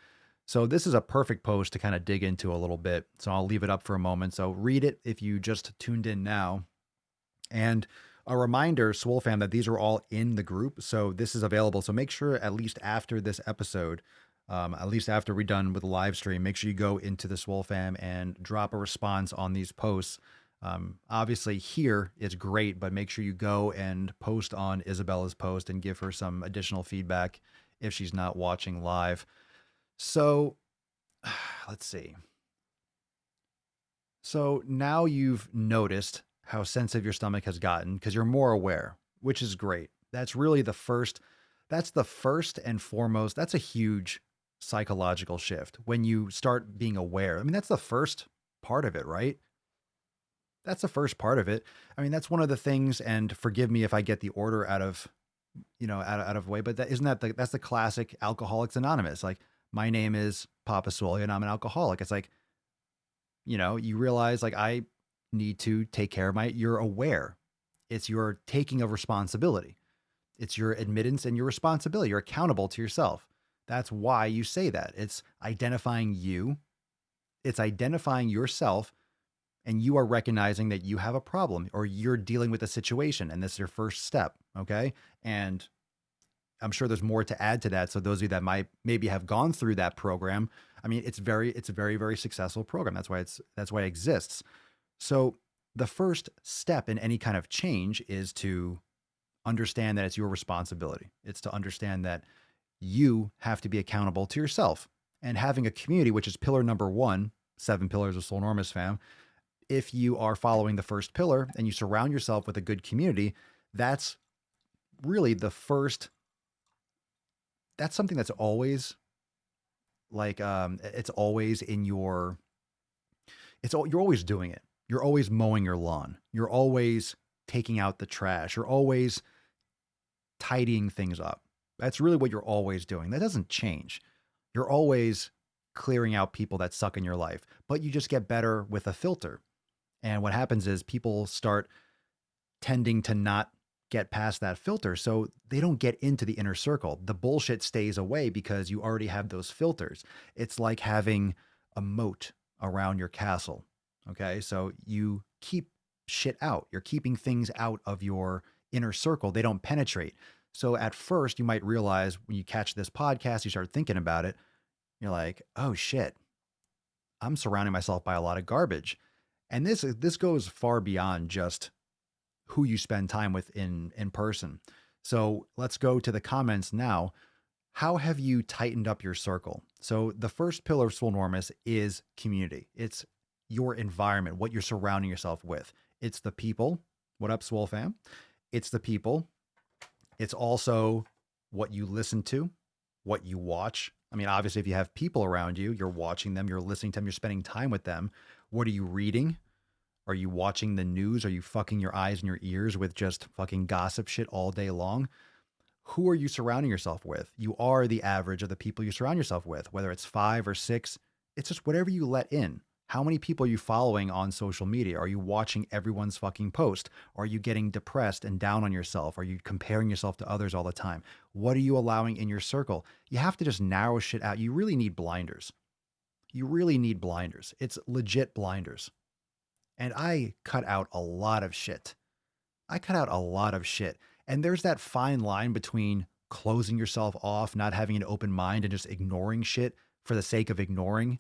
So this is a perfect post to kind of dig into a little bit. So I'll leave it up for a moment. So read it if you just tuned in now. And a reminder, Swole fam, that these are all in the group. So this is available. So make sure at least after this episode, at least after we're done with the live stream, make sure you go into the Swole fam and drop a response on these posts. Obviously here it's great, but make sure you go and post on Isabella's post and give her some additional feedback if she's not watching live. So let's see. So now you've noticed how sensitive your stomach has gotten because you're more aware, which is great. That's really the first and foremost. That's a huge psychological shift when you start being aware. I mean, that's the first part of it, right? That's the first part of it. I mean, that's one of the things, and forgive me if I get the order out of way, but that's the classic Alcoholics Anonymous. Like, my name is Papa Swole and I'm an alcoholic. It's like, you realize like I need to take care of you're aware. It's your taking of responsibility. It's your admittance and your responsibility. You're accountable to yourself. That's why you say that. It's identifying you. It's identifying yourself, and you are recognizing that you have a problem or you're dealing with a situation, and this is your first step. Okay. And I'm sure there's more to add to that. So those of you that might maybe have gone through that program, I mean, it's a very, very successful program. That's why it exists. So the first step in any kind of change is to understand that it's your responsibility. It's to understand that you have to be accountable to yourself, and having a community, which is pillar number 1, 7 pillars of Soul Enormous fam. If you are following the first pillar and you surround yourself with a good community, that's really the first. That's something that's always like, it's always in you're always doing it. You're always mowing your lawn. You're always taking out the trash. You're always tidying things up. That's really what you're always doing. That doesn't change. You're always clearing out people that suck in your life, but you just get better with a filter. And what happens is people start tending to not get past that filter. So they don't get into the inner circle. The bullshit stays away because you already have those filters. It's like having a moat around your castle. Okay. So you keep shit out. You're keeping things out of your inner circle. They don't penetrate. So at first, you might realize when you catch this podcast, you start thinking about it. You're like, oh shit, I'm surrounding myself by a lot of garbage. And this goes far beyond just who you spend time with in person. So let's go to the comments now. How have you tightened up your circle? So the first pillar of Swolenormous is community. It's your environment, what you're surrounding yourself with. It's the people. What up, Swole fam? It's the people. It's also what you listen to, what you watch. I mean, obviously, if you have people around you, you're watching them, you're listening to them, you're spending time with them. What are you reading? Are you watching the news? Are you fucking your eyes and your ears with just fucking gossip shit all day long? Who are you surrounding yourself with? You are the average of the people you surround yourself with, whether it's 5 or 6. It's just whatever you let in. How many people are you following on social media? Are you watching everyone's fucking post? Are you getting depressed and down on yourself? Are you comparing yourself to others all the time? What are you allowing in your circle? You have to just narrow shit out. You really need blinders. You really need blinders. It's legit blinders. And I cut out a lot of shit. I cut out a lot of shit. And there's that fine line between closing yourself off, not having an open mind, and just ignoring shit for the sake of ignoring.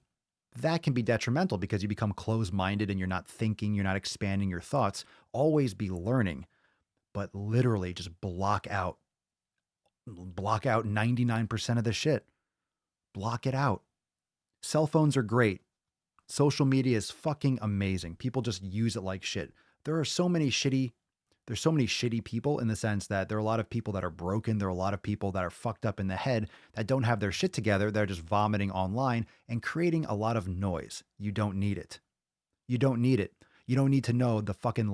That can be detrimental because you become closed-minded and you're not thinking, you're not expanding your thoughts. Always be learning, but literally just block out 99% of the shit. Block it out. Cell phones are great. Social media is fucking amazing. People just use it like shit. There's so many shitty people in the sense that there are a lot of people that are broken. There are a lot of people that are fucked up in the head that don't have their shit together. They're just vomiting online and creating a lot of noise. You don't need it. You don't need it. You don't need to know the fucking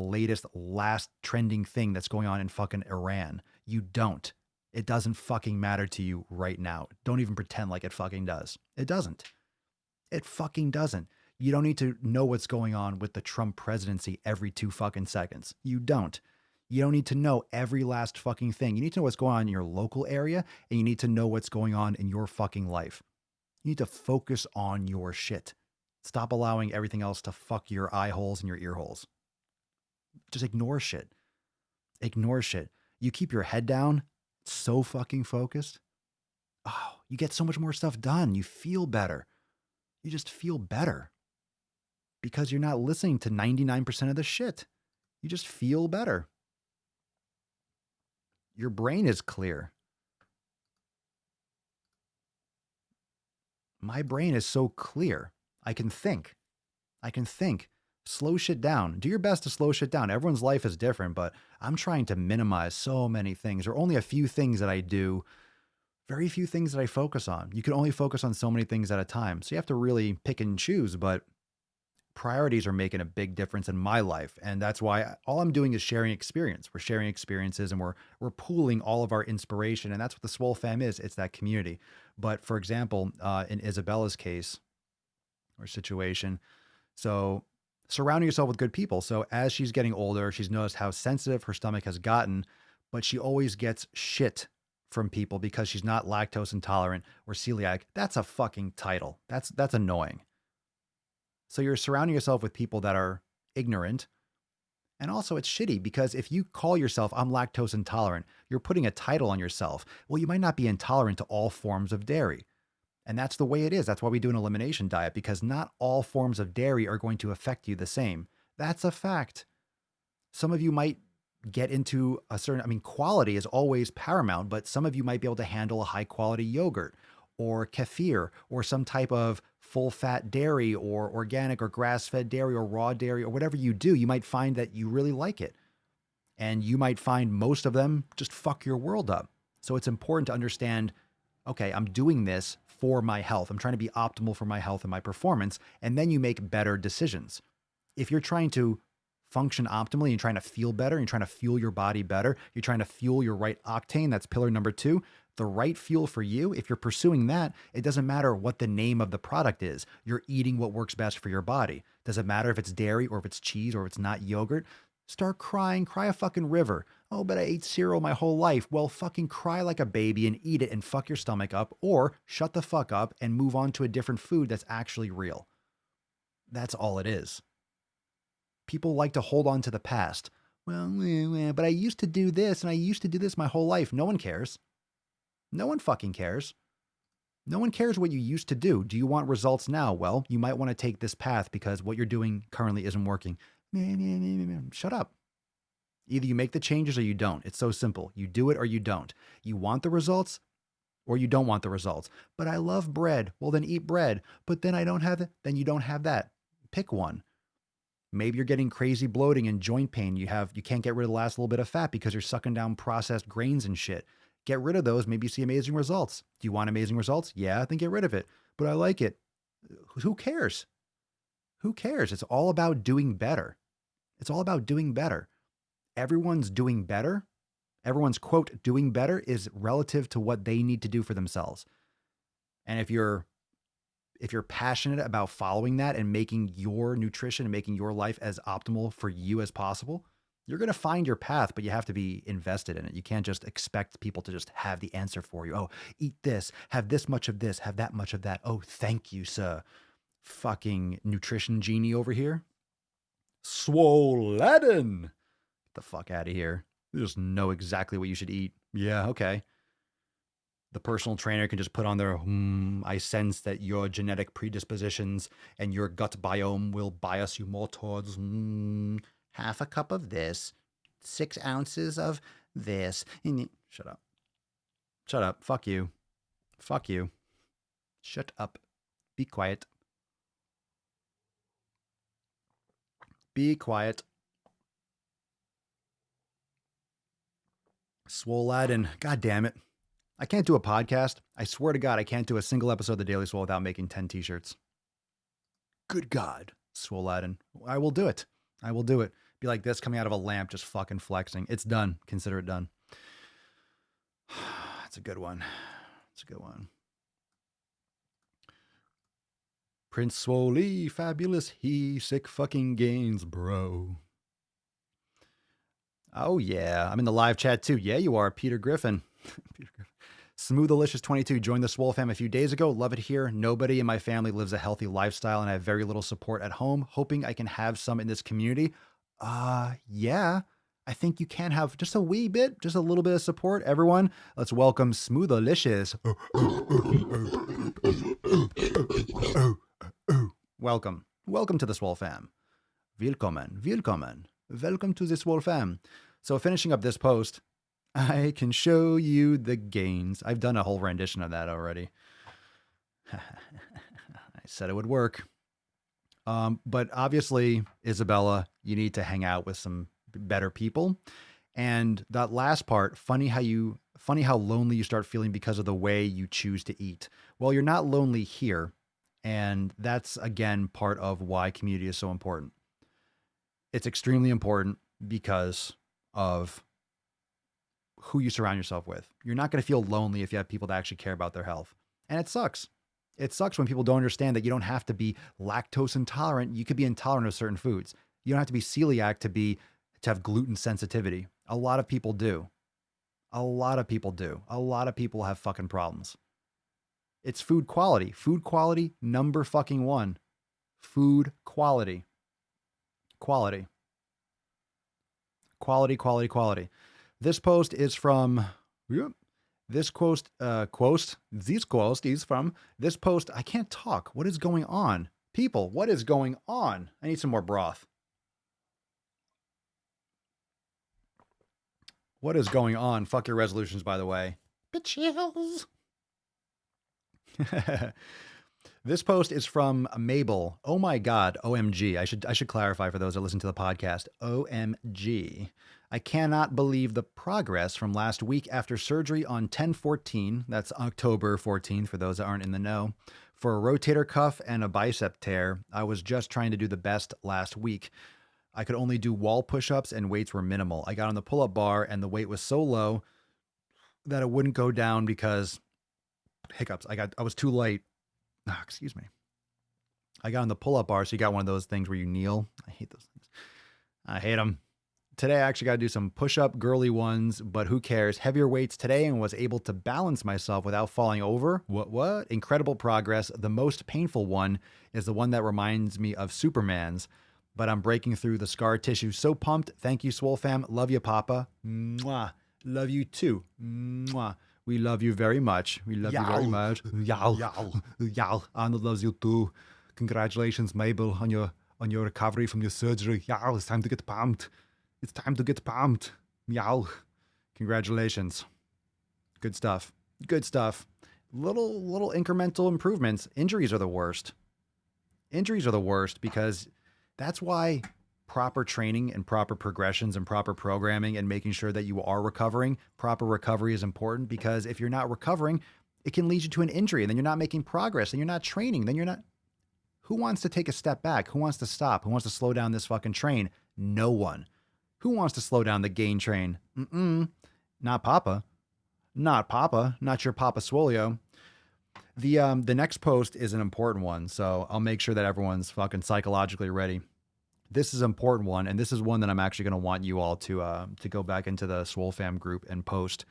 last trending thing that's going on in fucking Iran. You don't. It doesn't fucking matter to you right now. Don't even pretend like it fucking does. It doesn't. It fucking doesn't. You don't need to know what's going on with the Trump presidency every 2 fucking seconds. You don't. You don't need to know every last fucking thing. You need to know what's going on in your local area, and you need to know what's going on in your fucking life. You need to focus on your shit. Stop allowing everything else to fuck your eye holes and your ear holes. Just ignore shit. Ignore shit. You keep your head down, so fucking focused. Oh, you get so much more stuff done. You feel better. You just feel better because you're not listening to 99% of the shit. You just feel better. Your brain is clear. My brain is so clear. I can think. Slow shit down. Do your best to slow shit down. Everyone's life is different, but I'm trying to minimize so many things. There are only a few things that I do, very few things that I focus on. You can only focus on so many things at a time. So you have to really pick and choose, but priorities are making a big difference in my life. And that's why all I'm doing is sharing experience. We're sharing experiences and we're pooling all of our inspiration. And that's what the Swole fam is. It's that community. But for example, in Isabella's case or situation, so surrounding yourself with good people. So as she's getting older, she's noticed how sensitive her stomach has gotten, but she always gets shit from people because she's not lactose intolerant or celiac. That's a fucking title. That's annoying. So you're surrounding yourself with people that are ignorant. And also it's shitty because if you call yourself, I'm lactose intolerant, you're putting a title on yourself. Well, you might not be intolerant to all forms of dairy. And that's the way it is. That's why we do an elimination diet, because not all forms of dairy are going to affect you the same. That's a fact. Some of you might get into quality is always paramount, but some of you might be able to handle a high quality yogurt or kefir or some type of full fat dairy or organic or grass fed dairy or raw dairy or whatever you do. You might find that you really like it. And you might find most of them just fuck your world up. So it's important to understand, okay, I'm doing this for my health. I'm trying to be optimal for my health and my performance. And then you make better decisions. If you're trying to function optimally and trying to feel better, and you're trying to fuel your body better, you're trying to fuel your right octane, that's pillar number 2, the right fuel for you. If you're pursuing that, it doesn't matter what the name of the product is. You're eating what works best for your body. Doesn't matter if it's dairy or if it's cheese or if it's not yogurt. Start crying, cry a fucking river. Oh, but I ate cereal my whole life. Well, fucking cry like a baby and eat it and fuck your stomach up, or shut the fuck up and move on to a different food that's actually real. That's all it is. People like to hold on to the past. Well, but I used to do this and I used to do this my whole life. No one cares. No one fucking cares. No one cares what you used to do. Do you want results now? Well, you might want to take this path because what you're doing currently isn't working. Shut up. Either you make the changes or you don't. It's so simple. You do it or you don't. You want the results or you don't want the results. But I love bread. Well, then eat bread. But then I don't have it. Then you don't have that. Pick one. Maybe you're getting crazy bloating and joint pain. You can't get rid of the last little bit of fat because you're sucking down processed grains and shit. Get rid of those. Maybe you see amazing results. Do you want amazing results? Yeah, then get rid of it. But I like it. Who cares? Who cares? It's all about doing better. It's all about doing better. Everyone's doing better. Everyone's, quote, doing better is relative to what they need to do for themselves. And if you're passionate about following that and making your nutrition and making your life as optimal for you as possible, you're going to find your path, but you have to be invested in it. You can't just expect people to just have the answer for you. Oh, eat this, have this much of this, have that much of that. Oh, thank you, sir. Fucking nutrition genie over here. Swole. Get the fuck out of here. You just know exactly what you should eat. Yeah, okay. The personal trainer can just put on their, I sense that your genetic predispositions and your gut biome will bias you more towards, half a cup of this, 6 ounces of this. Shut up. Shut up. Fuck you. Fuck you. Shut up. Be quiet. Be quiet. Swole Aladdin. God damn it. I can't do a podcast. I swear to God, I can't do a single episode of the Daily Swole without making 10 t-shirts. Good God. Swole Aladdin. I will do it. I will do it. Be like this coming out of a lamp, just fucking flexing. It's done. Consider it done. It's a good one. It's a good one. Prince Swole, fabulous he, sick fucking gains, bro. Oh, yeah. I'm in the live chat, too. Yeah, you are. Peter Griffin. Peter Griffin. Smoothalicious22 joined the Swole fam a few days ago. Love it here. Nobody in my family lives a healthy lifestyle, and I have very little support at home. Hoping I can have some in this community. Yeah. I think you can have just a wee bit, just a little bit of support. Everyone, let's welcome Smoothalicious. Welcome. Welcome to the Swole fam. Willkommen. Willkommen. Welcome to the Swole fam. So finishing up this post, I can show you the gains. I've done a whole rendition of that already. I said it would work. But obviously, Isabella, you need to hang out with some better people. And that last part, funny how lonely you start feeling because of the way you choose to eat. Well, you're not lonely here. And that's, again, part of why community is so important. It's extremely important because of who you surround yourself with. You're not going to feel lonely if you have people that actually care about their health. And it sucks. It sucks when people don't understand that you don't have to be lactose intolerant. You could be intolerant of certain foods. You don't have to be celiac to have gluten sensitivity. A lot of people do. A lot of people do. A lot of people have fucking problems. It's food quality. Food quality, number fucking one. Food quality. Quality. Quality, quality, quality. This post is from, this post is from this post. I can't talk. What is going on? People, what is going on? I need some more broth. What is going on? Fuck your resolutions, by the way. Bitches. This post is from Mabel. Oh my God. OMG. I should clarify for those that listen to the podcast. OMG. I cannot believe the progress from last week after surgery on 10/14. That's October 14th for those that aren't in the know. For a rotator cuff and a bicep tear. I was just trying to do the best last week. I could only do wall push-ups and weights were minimal. I got on the pull-up bar and the weight was so low that it wouldn't go down because hiccups. I was too light. Oh, excuse me. I got on the pull-up bar, so you got one of those things where you kneel. I hate those things. I hate them. Today, I actually got to do some push-up girly ones, but who cares? Heavier weights today and was able to balance myself without falling over. What? Incredible progress. The most painful one is the one that reminds me of Superman's. but I'm breaking through the scar tissue. So pumped. Thank you, Swole fam. Love you, Papa. Mwah. Love you too. Mwah. We love you very much. We love you very much. Yal. Yal. Arnold loves you too. Congratulations, Mabel, on your recovery from your surgery. Yal. It's time to get pumped. It's time to get pumped. Meow. Congratulations. Good stuff. Good stuff. Little incremental improvements. Injuries are the worst. Injuries are the worst because that's why proper training and proper progressions and proper programming and making sure that you are recovering, proper recovery is important, because if you're not recovering, it can lead you to an injury, and then you're not making progress, and you're not training, then you're not. Who wants to take a step back? Who wants to stop? Who wants to slow down this fucking train? No one. Who wants to slow down the gain train? Not Papa. Not Papa. Not your Papa Swolio. The next post is an important one, so I'll make sure that everyone's fucking psychologically ready. This is an important one, and this is one that I'm actually going to want you all to go back into the Swole Fam group and post,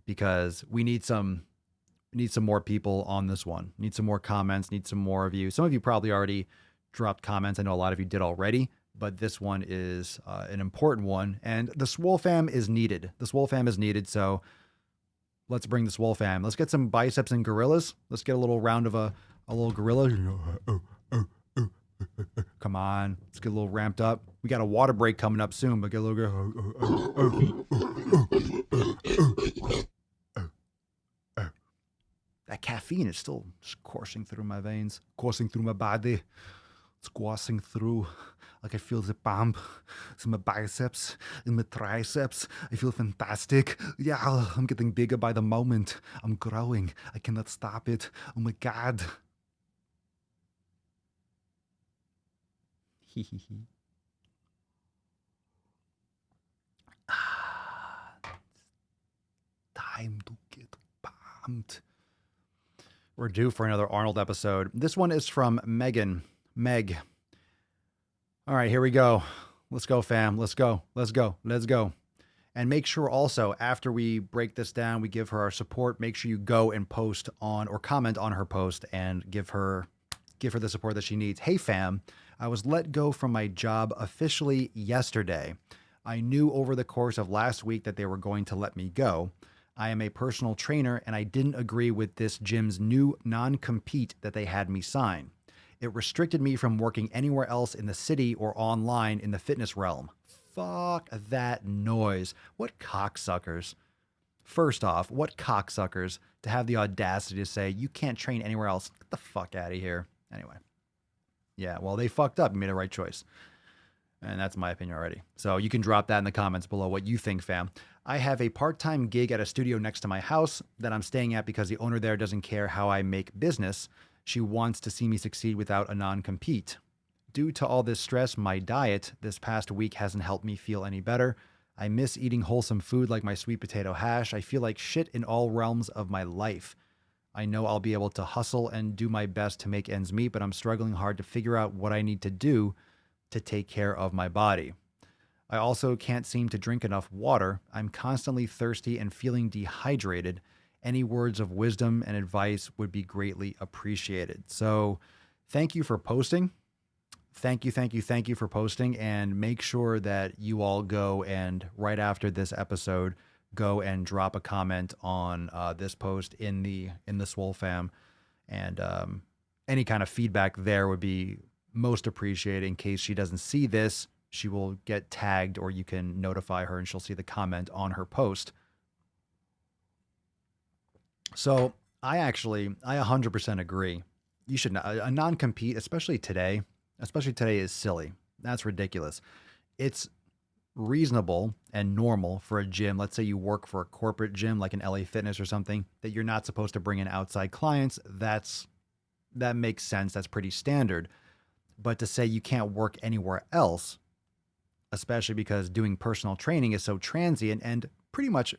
because we need some more people on this one. Need some more comments. Need some more of you. Some of you probably already dropped comments. I know a lot of you did already, but this one is an important one, and the Swole Fam is needed. The Swole Fam is needed, so let's bring the Swole Fam. Let's get some biceps and gorillas. Let's get a little round of a little gorilla. Come on. Let's get a little ramped up. We got a water break coming up soon, but get a little... That caffeine is still coursing through my veins, coursing through my body. It's coursing through. Like I feel the pump. It's in my biceps, in my triceps. I feel fantastic. Yeah, I'm getting bigger by the moment. I'm growing. I cannot stop it. Oh my God. Time to get pumped. We're due for another Arnold episode. This one is from Megan. Meg. All right, here we go. Let's go, fam. Let's go. Let's go. Let's go. And make sure also, after we break this down, we give her our support. Make sure you go and post on or comment on her post and give her the support that she needs. Hey, fam. I was let go from my job officially yesterday. I knew over the course of last week that they were going to let me go. I am a personal trainer, and I didn't agree with this gym's new non-compete that they had me sign. It restricted me from working anywhere else in the city or online in the fitness realm. Fuck that noise. What cocksuckers. First off, what cocksuckers to have the audacity to say you can't train anywhere else. Get the fuck out of here. Anyway. Yeah, well, they fucked up and made a right choice. And that's my opinion already. So you can drop that in the comments below what you think, fam. I have a part-time gig at a studio next to my house that I'm staying at because the owner there doesn't care how I make business. She wants to see me succeed without a non-compete. Due to all this stress, my diet this past week hasn't helped me feel any better. I miss eating wholesome food like my sweet potato hash. I feel like shit in all realms of my life. I know I'll be able to hustle and do my best to make ends meet, but I'm struggling hard to figure out what I need to do to take care of my body. I also can't seem to drink enough water. I'm constantly thirsty and feeling dehydrated. Any words of wisdom and advice would be greatly appreciated. So thank you for posting. Thank you for posting, and make sure that you all go and right after this episode, go and drop a comment on this post in the Swole Fam, and any kind of feedback there would be most appreciated. In case she doesn't see this, she will get tagged, or you can notify her and she'll see the comment on her post. So I 100% agree. You should not, a non-compete, especially today is silly. That's ridiculous. It's reasonable and normal for a gym. Let's say you work for a corporate gym like an LA Fitness or something, that you're not supposed to bring in outside clients. That makes sense. That's pretty standard. But to say you can't work anywhere else, especially because doing personal training is so transient, and pretty much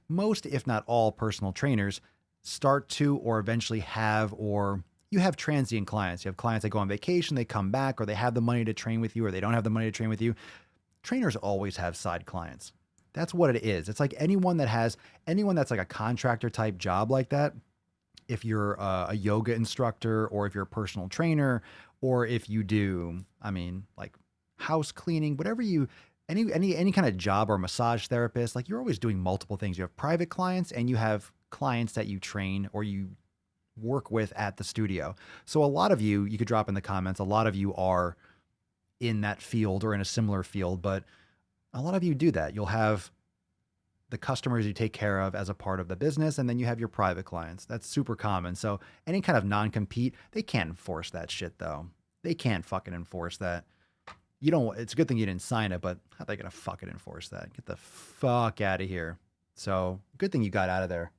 most, if not all, personal trainers start to or eventually have, or you have transient clients. You have clients that go on vacation, they come back, or they have the money to train with you, or they don't have the money to train with you. Trainers always have side clients. That's what it is. It's like anyone that's like a contractor type job like that. If you're a yoga instructor, or if you're a personal trainer, or if you do, like house cleaning, whatever you, any kind of job, or massage therapist, like you're always doing multiple things. You have private clients and you have clients that you train or you work with at the studio. So a lot of you could drop in the comments, a lot of you are in that field or in a similar field, but a lot of you do that. You'll have the customers you take care of as a part of the business, and then you have your private clients. That's super common. So any kind of non-compete, they can't enforce that shit though. They can't fucking enforce that. You don't, it's a good thing you didn't sign it, but how are they going to fucking enforce that? Get the fuck out of here. So good thing you got out of there.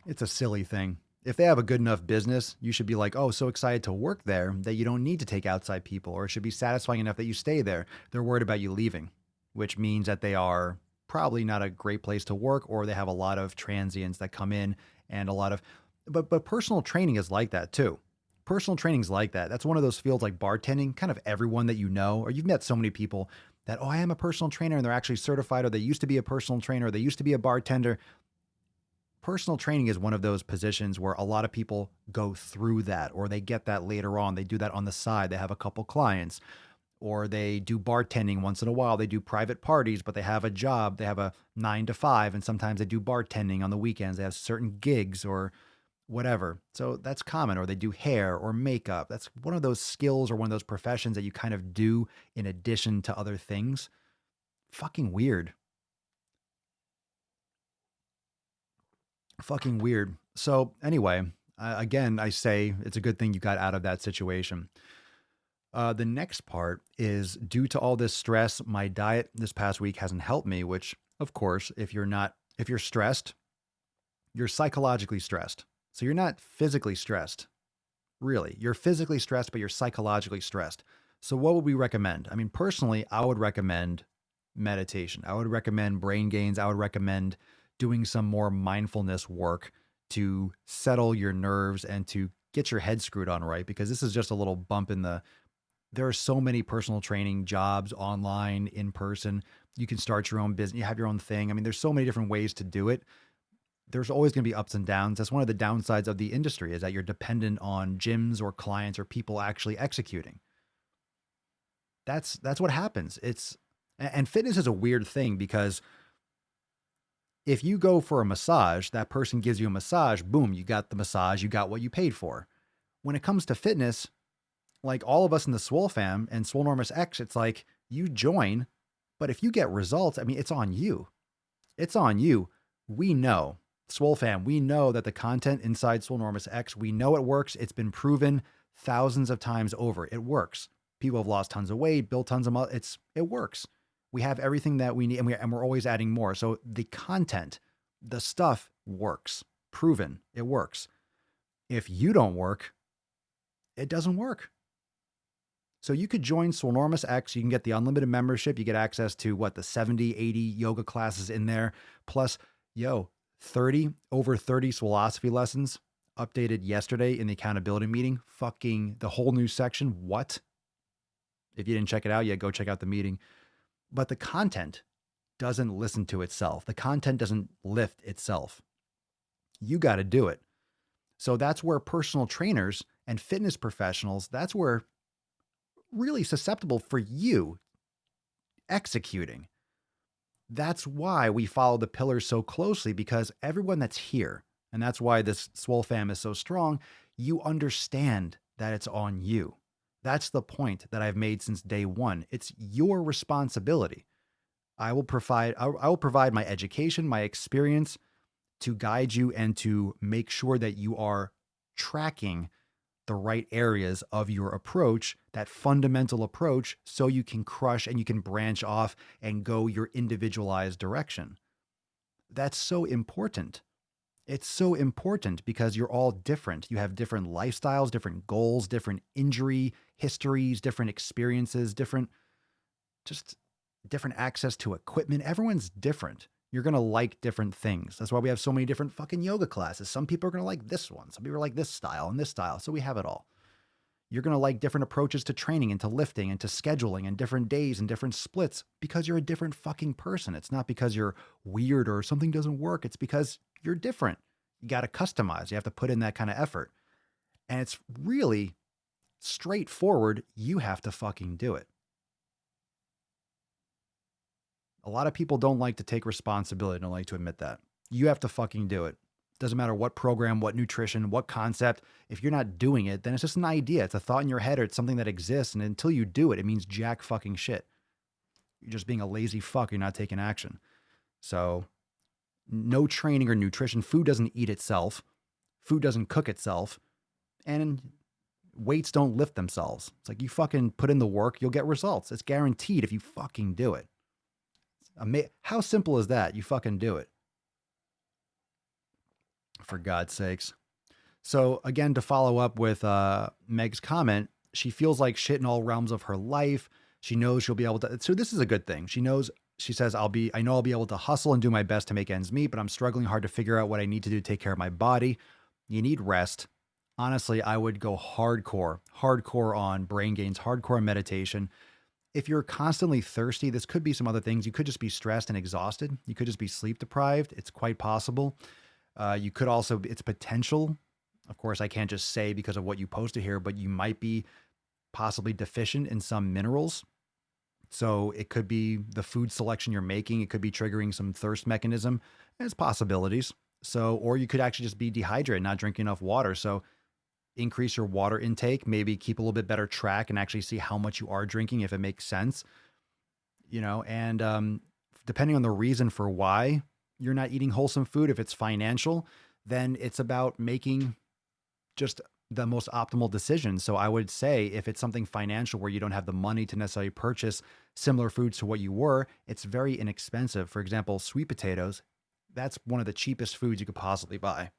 It's a silly thing. If they have a good enough business, you should be like, oh, so excited to work there that you don't need to take outside people, or it should be satisfying enough that you stay there. They're worried about you leaving, which means that they are probably not a great place to work, or they have a lot of transients that come in and a lot of, but personal training is like that too. Personal training is like that. That's one of those fields like bartending, kind of everyone that you know, or you've met so many people that, oh, I am a personal trainer, and they're actually certified, or they used to be a personal trainer, or they used to be a bartender. Personal training is one of those positions where a lot of people go through that, or they get that later on. They do that on the side. They have a couple clients, or they do bartending once in a while. They do private parties, but they have a job. They have a 9 to 5, and sometimes they do bartending on the weekends. They have certain gigs or whatever. So that's common. Or they do hair or makeup. That's one of those skills or one of those professions that you kind of do in addition to other things. Fucking weird. Fucking weird. So anyway, again, I say it's a good thing you got out of that situation. The next part is, due to all this stress, my diet this past week hasn't helped me, which of course, if you're stressed, you're psychologically stressed. So you're not physically stressed. Really, you're physically stressed, but you're psychologically stressed. So what would we recommend? I mean, personally, I would recommend meditation. I would recommend brain gains. I would recommend doing some more mindfulness work to settle your nerves and to get your head screwed on right, because this is just a little bump in the, there are so many personal training jobs online, in person. You can start your own business. You have your own thing. I mean, there's so many different ways to do it. There's always going to be ups and downs. That's one of the downsides of the industry, is that you're dependent on gyms or clients or people actually executing. That's what happens. And fitness is a weird thing, because if you go for a massage, that person gives you a massage, boom, you got the massage, you got what you paid for. When it comes to fitness, like all of us in the Swole fam and Swole Enormous X, it's like you join, but if you get results, I mean, it's on you. It's on you. We know, Swole fam, we know that the content inside Swole Enormous X, we know it works. It's been proven thousands of times over. It works. People have lost tons of weight, built tons of muscle. It works. We have everything that we need, and we're always adding more. So the content, the stuff works. Proven. It works. If you don't work, it doesn't work. So you could join Swolenormous X. You can get the unlimited membership. You get access to the 70, 80 yoga classes in there. Plus, 30 Swolosophy lessons updated yesterday in the accountability meeting. Fucking the whole new section. What? If you didn't check it out yet, go check out the meeting. But the content doesn't listen to itself. The content doesn't lift itself. You got to do it. So that's where personal trainers and fitness professionals, that's where really susceptible for you executing. That's why we follow the pillars so closely, because everyone that's here, and that's why this Swole fam is so strong, you understand that it's on you. That's the point that I've made since day one. It's your responsibility. I will provide my education, my experience to guide you and to make sure that you are tracking the right areas of your approach, that fundamental approach, so you can crush and you can branch off and go your individualized direction. That's so important. It's so important because you're all different. You have different lifestyles, different goals, different injury histories, different experiences, different access to equipment. Everyone's different. You're going to like different things. That's why we have so many different fucking yoga classes. Some people are going to like this one. Some people are like this style and this style. So we have it all. You're going to like different approaches to training and to lifting and to scheduling and different days and different splits, because you're a different fucking person. It's not because you're weird or something doesn't work. It's because you're different. You got to customize. You have to put in that kind of effort. And it's really straightforward. You have to fucking do it. A lot of people don't like to take responsibility, don't like to admit that. You have to fucking do it. Doesn't matter what program, what nutrition, what concept. If you're not doing it, then it's just an idea. It's a thought in your head or it's something that exists. And until you do it, it means jack fucking shit. You're just being a lazy fuck. You're not taking action. So no training or nutrition. Food doesn't eat itself. Food doesn't cook itself. And weights don't lift themselves. It's like you fucking put in the work, you'll get results. It's guaranteed if you fucking do it. How simple is that? You fucking do it. For God's sakes. So again, to follow up with Meg's comment, she feels like shit in all realms of her life. She knows she'll be able to. So this is a good thing. She says, I know I'll be able to hustle and do my best to make ends meet, but I'm struggling hard to figure out what I need to do to take care of my body. You need rest. Honestly, I would go hardcore on brain gains, hardcore on meditation. If you're constantly thirsty, this could be some other things. You could just be stressed and exhausted. You could just be sleep deprived. It's quite possible. You could also, it's potential. Of course, I can't just say because of what you posted here, but you might be possibly deficient in some minerals. So it could be the food selection you're making. It could be triggering some thirst mechanism. There's possibilities. So, or you could actually just be dehydrated, not drinking enough water. So increase your water intake, maybe keep a little bit better track and actually see how much you are drinking, if it makes sense, and depending on the reason for why you're not eating wholesome food, if it's financial, then it's about making just the most optimal decision. So I would say if it's something financial where you don't have the money to necessarily purchase similar foods to what you were, it's very inexpensive. For example, sweet potatoes, that's one of the cheapest foods you could possibly buy.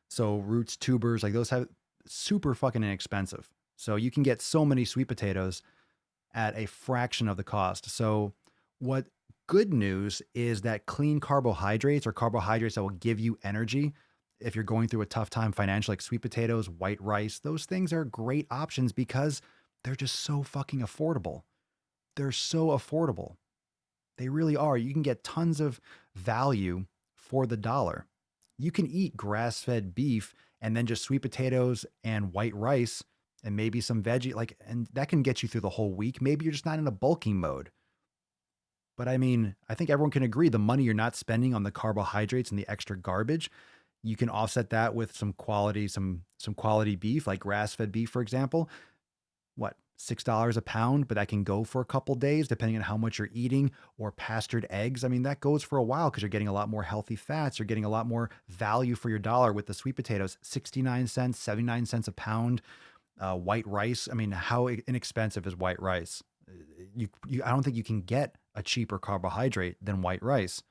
So roots, tubers, like those have super fucking inexpensive. So you can get so many sweet potatoes at a fraction of the cost. So what good news is that clean carbohydrates, or carbohydrates that will give you energy if you're going through a tough time financially, like sweet potatoes, white rice, those things are great options because they're just so fucking affordable. They're so affordable. They really are. You can get tons of value for the dollar. You can eat grass-fed beef and then just sweet potatoes and white rice and maybe some veggie, and that can get you through the whole week. Maybe you're just not in a bulking mode. But I mean, I think everyone can agree the money you're not spending on the carbohydrates and the extra garbage, you can offset that with some quality beef, like grass-fed beef, for example. What, $6 a pound, but that can go for a couple days depending on how much you're eating, or pastured eggs. I mean, that goes for a while because you're getting a lot more healthy fats. You're getting a lot more value for your dollar with the sweet potatoes, 69 cents, 79 cents a pound. White rice. I mean, how inexpensive is white rice? I don't think you can get a cheaper carbohydrate than white rice.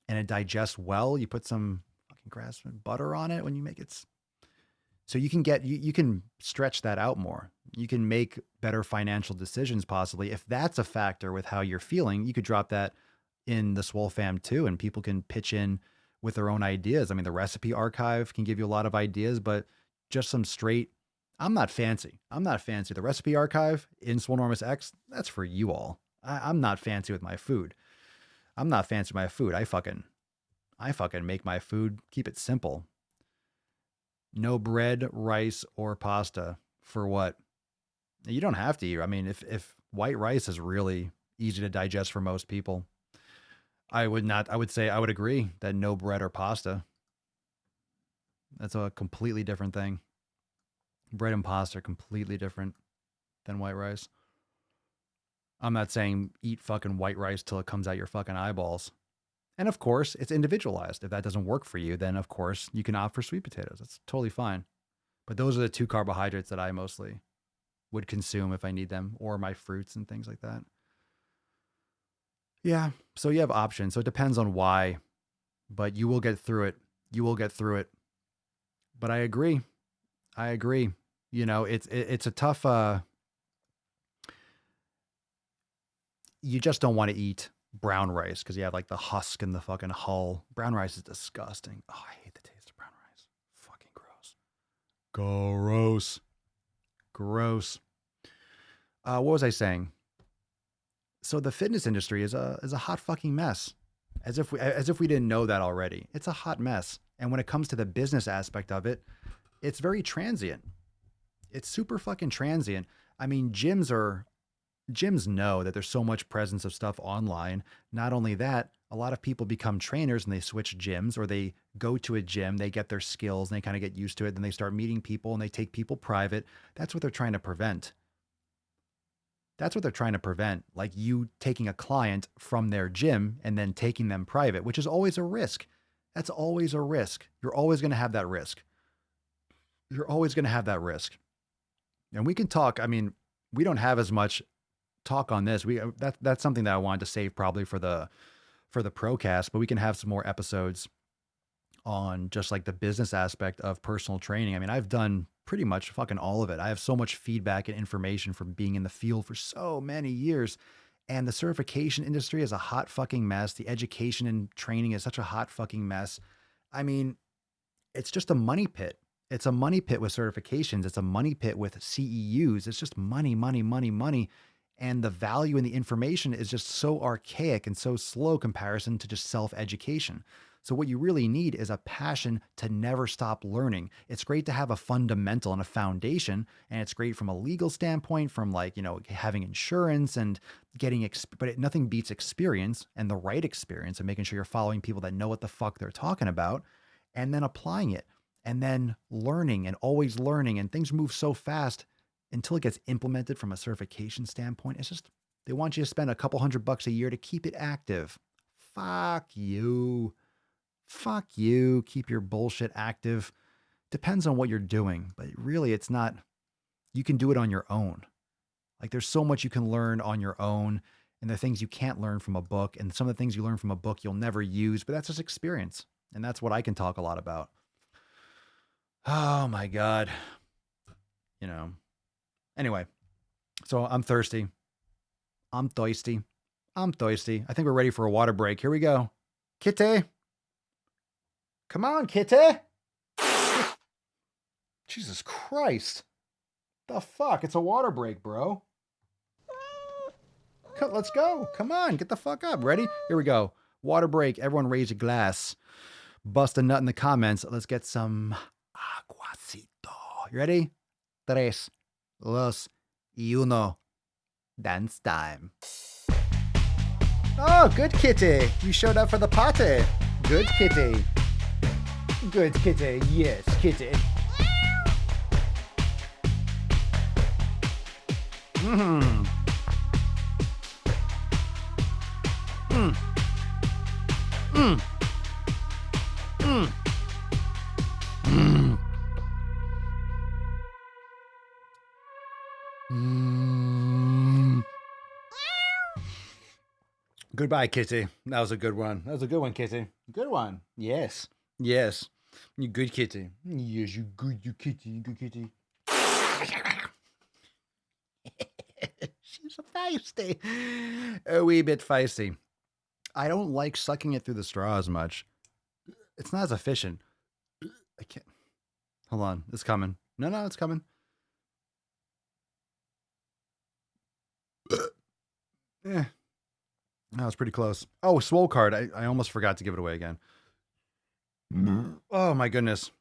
And it digests well. You put some fucking grass-fed butter on it when you make it. So you can stretch that out more. You can make better financial decisions possibly. If that's a factor with how you're feeling, you could drop that in the Swole fam too, and people can pitch in with their own ideas. I mean, the recipe archive can give you a lot of ideas, but just some straight, I'm not fancy. The recipe archive in Swolenormous X, that's for you all. I'm not fancy with my food. I'm not fancy with my food. I fucking make my food, keep it simple. No bread, rice, or pasta. For what? You don't have to eat. I mean, if white rice is really easy to digest for most people, I would agree that no bread or pasta. That's a completely different thing. Bread and pasta are completely different than white rice. I'm not saying eat fucking white rice till it comes out your fucking eyeballs. And of course, it's individualized. If that doesn't work for you, then of course you can opt for sweet potatoes. That's totally fine. But those are the two carbohydrates that I mostly would consume if I need them, or my fruits and things like that. Yeah, so you have options. So it depends on why, but you will get through it. But I agree. It's a tough, you just don't want to eat brown rice because you have like the husk and the fucking hull. Brown rice is disgusting. Oh, I hate the taste of brown rice. Fucking gross. What was I saying? So the fitness industry is a hot fucking mess. As if we didn't know that already. It's a hot mess. And when it comes to the business aspect of it, it's very transient. it's super fucking transient. I mean, gyms know that there's so much presence of stuff online. Not only that, a lot of people become trainers and they switch gyms, or they go to a gym, they get their skills and they kind of get used to it. Then they start meeting people and they take people private. That's what they're trying to prevent. That's what they're trying to prevent. Like you taking a client from their gym and then taking them private, which is always a risk. That's always a risk. You're always going to have that risk. You're always going to have that risk. And we can talk. I mean, we don't have as much talk on this. That's something that I wanted to save probably for the procast, but we can have some more episodes on just like the business aspect of personal training. I mean, I've done pretty much fucking all of it. I have so much feedback and information from being in the field for so many years. And the certification industry is a hot fucking mess. The education and training is such a hot fucking mess. I mean, it's just a money pit. It's a money pit with certifications. It's a money pit with CEUs. It's just money, money, money, money. And the value in the information is just so archaic and so slow comparison to just self-education. So what you really need is a passion to never stop learning. It's great to have a fundamental and a foundation, and it's great from a legal standpoint, from like, you know, having insurance and getting, but nothing beats experience and the right experience and making sure you're following people that know what the fuck they're talking about and then applying it and then learning and always learning. And things move so fast until it gets implemented from a certification standpoint. It's just, they want you to spend a couple $100 a year to keep it active. Fuck you. Fuck you. Keep your bullshit active. Depends on what you're doing, but really it's not, you can do it on your own. Like there's so much you can learn on your own, and there are things you can't learn from a book, and some of the things you learn from a book you'll never use, but that's just experience. And that's what I can talk a lot about. Oh my God. You know, anyway, so I'm thirsty. I'm thirsty. I'm thirsty. I think we're ready for a water break. Here we go. Kitty. Come on, Kitty. Jesus Christ. The fuck? It's a water break, bro. Let's go. Come on, get the fuck up. Ready? Here we go. Water break. Everyone raise a glass. Bust a nut in the comments. Let's get some aguacito. You ready? Tres, dos, y uno. Dance time. Oh, good kitty. You showed up for the party. Good kitty. Good kitty. Yes, kitty. Mm. Mm. Mm. Mm. Mm. Mm. Goodbye, kitty. That was a good one. That was a good one, kitty. Good one. Yes. Yes. You good kitty. Yes, you good, you kitty. You good kitty. She's feisty. A wee bit feisty. I don't like sucking it through the straw as much. It's not as efficient. I can't. Hold on. It's coming. No, it's coming. Yeah. That was pretty close. Oh, Swole card. I almost forgot to give it away again. Oh, my goodness.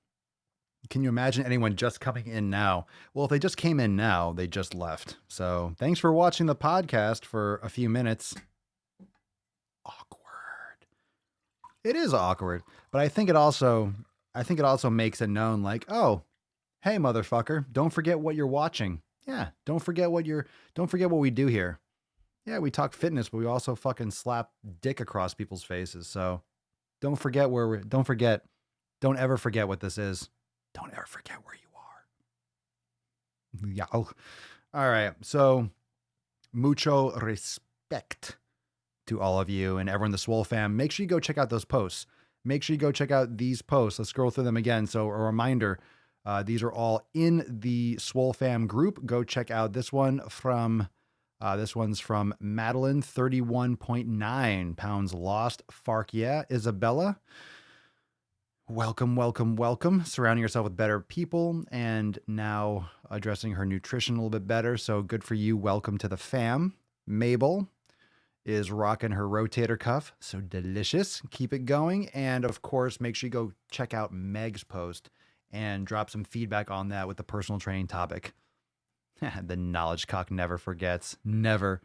Can you imagine anyone just coming in now? Well, if they just came in now, they just left. So thanks for watching the podcast for a few minutes. Awkward. It is awkward, but I think it also makes it known like, oh, hey, motherfucker, don't forget what you're watching. Yeah. Don't forget what we do here. Yeah. We talk fitness, but we also fucking slap dick across people's faces. So don't ever forget what this is. Don't ever forget where you are. Yeah. All right. So mucho respect to all of you and everyone in the Swole fam. Make sure you go check out those posts. Make sure you go check out these posts. Let's scroll through them again. So a reminder, these are all in the Swole fam group. Go check out this one from, this one's from Madeline, 31.9 pounds lost. Fark yeah. Isabella. Welcome, welcome, welcome. Surrounding yourself with better people and now addressing her nutrition a little bit better. So good for you. Welcome to the fam. Mabel is rocking her rotator cuff. So delicious. Keep it going. And of course, make sure you go check out Meg's post and drop some feedback on that with the personal training topic. The knowledge cock never forgets. Never.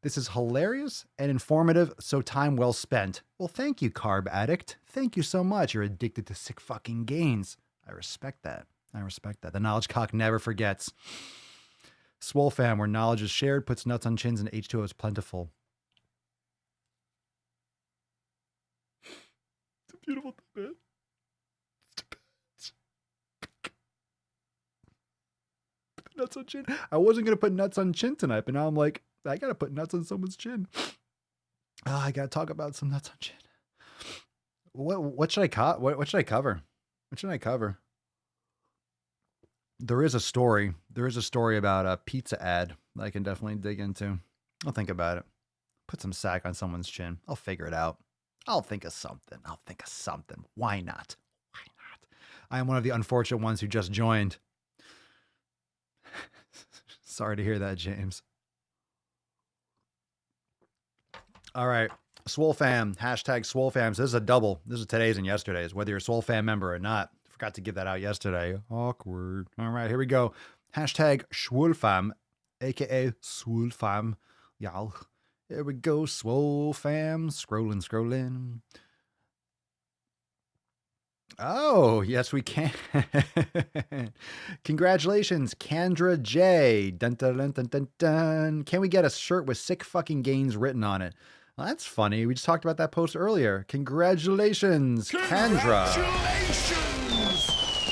This is hilarious and informative, so time well spent. Well, thank you, carb addict. Thank you so much. You're addicted to sick fucking gains. I respect that. I respect that. The knowledge cock never forgets. Swole fam, where knowledge is shared, puts nuts on chins, and H2O is plentiful. It's a beautiful bit. Nuts on chin. I wasn't going to put nuts on chin tonight, but now I'm like, I got to put nuts on someone's chin. Oh, I got to talk about some nuts on chin. What should I what should I cover? What should I cover? There is a story. There is a story about a pizza ad that I can definitely dig into. I'll think about it. Put some sack on someone's chin. I'll figure it out. I'll think of something. Why not? Why not? I am one of the unfortunate ones who just joined. Sorry to hear that, James. All right. Swole fam. Hashtag Swole fam. So this is a double. This is today's and yesterday's, whether you're a Swole fam member or not. Forgot to give that out yesterday. Awkward. All right, here we go. Hashtag Swole fam, a.k.a. Swole fam. Y'all. Here we go. Swole fam. Scrolling. Oh, yes, we can. Congratulations, Kendra J. Dun, dun, dun, dun, dun, dun. Can we get a shirt with sick fucking gains written on it? Well, that's funny. We just talked about that post earlier. Congratulations, Kendra.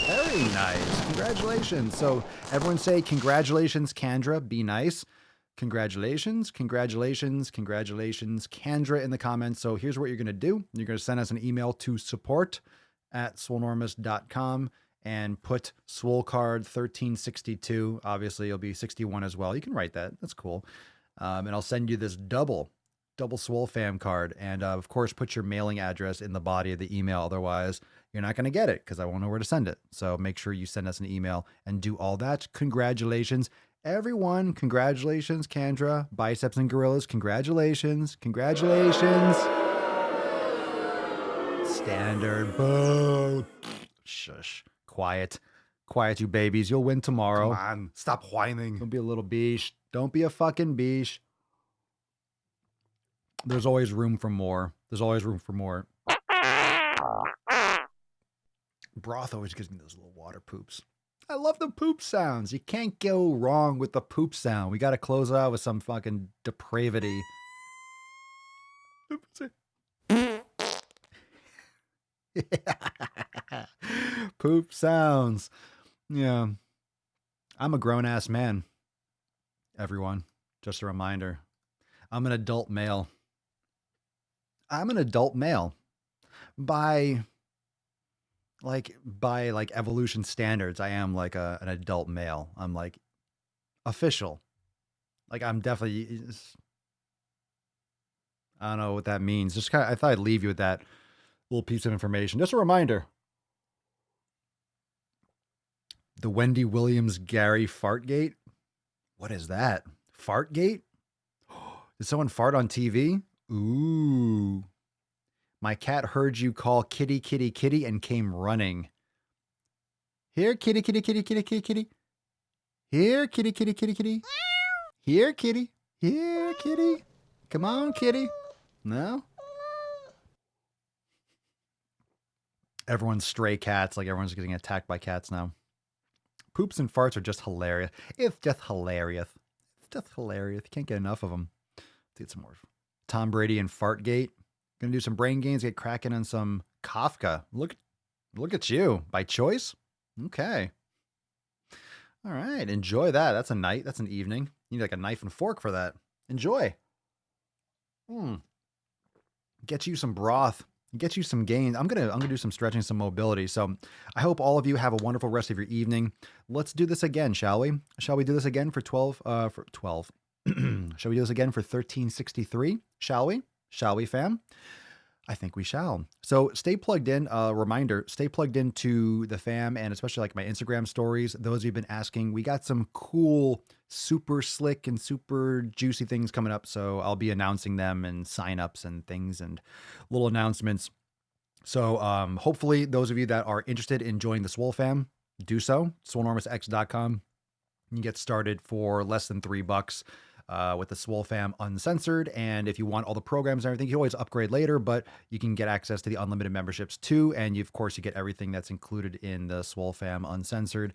Very nice. Congratulations. So everyone say congratulations, Kendra. Be nice. Congratulations, Kendra in the comments. So here's what you're going to do. You're going to send us an email to support@swolenormous.com and put Swole card 1362. Obviously, it'll be 61 as well. You can write that. That's cool. And I'll send you this double Swole fam card. And of course, put your mailing address in the body of the email. Otherwise, you're not going to get it because I won't know where to send it. So make sure you send us an email and do all that. Congratulations. Everyone, congratulations, Kendra. Biceps and gorillas, congratulations. Standard. Boo. Shush. Quiet, you babies. You'll win tomorrow. Come on, stop whining. Don't be a little beesh. Don't be a fucking beesh. There's always room for more. Broth always gives me those little water poops. I love the poop sounds. You can't go wrong with the poop sound. We got to close out with some fucking depravity. Poop sounds. Yeah. I'm a grown-ass man, everyone. Just a reminder. I'm an adult male. By evolution standards, I am like an adult male. I'm like official. Like I'm definitely, I don't know what that means. Just kind of, I thought I'd leave you with that little piece of information. Just a reminder. The Wendy Williams Gary Fartgate. What is that? Fartgate? Did someone fart on TV? Ooh. My cat heard you call kitty, kitty, kitty, and came running. Here, kitty, kitty, kitty, kitty, kitty, kitty. Here, kitty, kitty, kitty, kitty. Here, kitty. Here, kitty. Come on, kitty. No? Everyone's stray cats, like everyone's getting attacked by cats now. Poops and farts are just hilarious. It's just hilarious. You can't get enough of them. Let's get some more. Tom Brady and Fartgate. Gonna do some brain gains, get cracking on some Kafka. Look at you. By choice? Okay. All right. Enjoy that. That's a night. That's an evening. You need like a knife and fork for that. Enjoy. Get you some broth. Get you some gains. I'm gonna do some stretching, some mobility. So I hope all of you have a wonderful rest of your evening. Let's do this again, shall we? Shall we do this again for 12? For 12. Shall we do this again for 1363? Shall we? Shall we, fam? I think we shall. So stay plugged in. Reminder, stay plugged into the fam and especially like my Instagram stories. Those who've been asking, we got some cool, super slick and super juicy things coming up. So I'll be announcing them and signups and things and little announcements. So hopefully those of you that are interested in joining the Swole fam, do so. SwoleNormousX.com. You can get started for less than $3 with the Swole fam uncensored. And if you want all the programs and everything, you can always upgrade later, but you can get access to the unlimited memberships too. And of course, you get everything that's included in the Swole fam uncensored.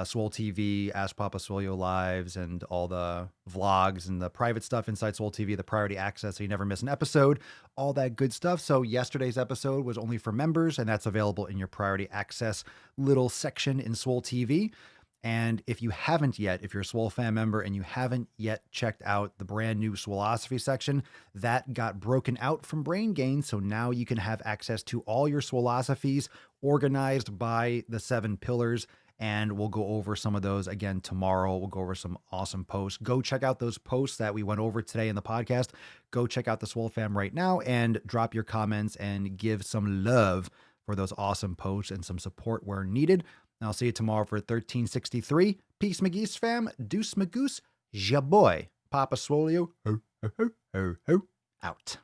Swole TV, Ask Papa Swolio lives, and all the vlogs and the private stuff inside Swole TV, the priority access so you never miss an episode, all that good stuff. So yesterday's episode was only for members, and that's available in your priority access little section in Swole TV. And if you haven't yet, if you're a Swole fam member and you haven't yet checked out the brand new Swoleosophy section, that got broken out from Brain Gain. So now you can have access to all your Swoleosophies organized by the 7 pillars. And we'll go over some of those again tomorrow. We'll go over some awesome posts. Go check out those posts that we went over today in the podcast. Go check out the Swole fam right now and drop your comments and give some love for those awesome posts and some support where needed. And I'll see you tomorrow for 1363. Peace, McGee's fam. Deuce, Magoose. Ja boy. Papa Swolio. Ho, ho, ho, ho, ho. Out.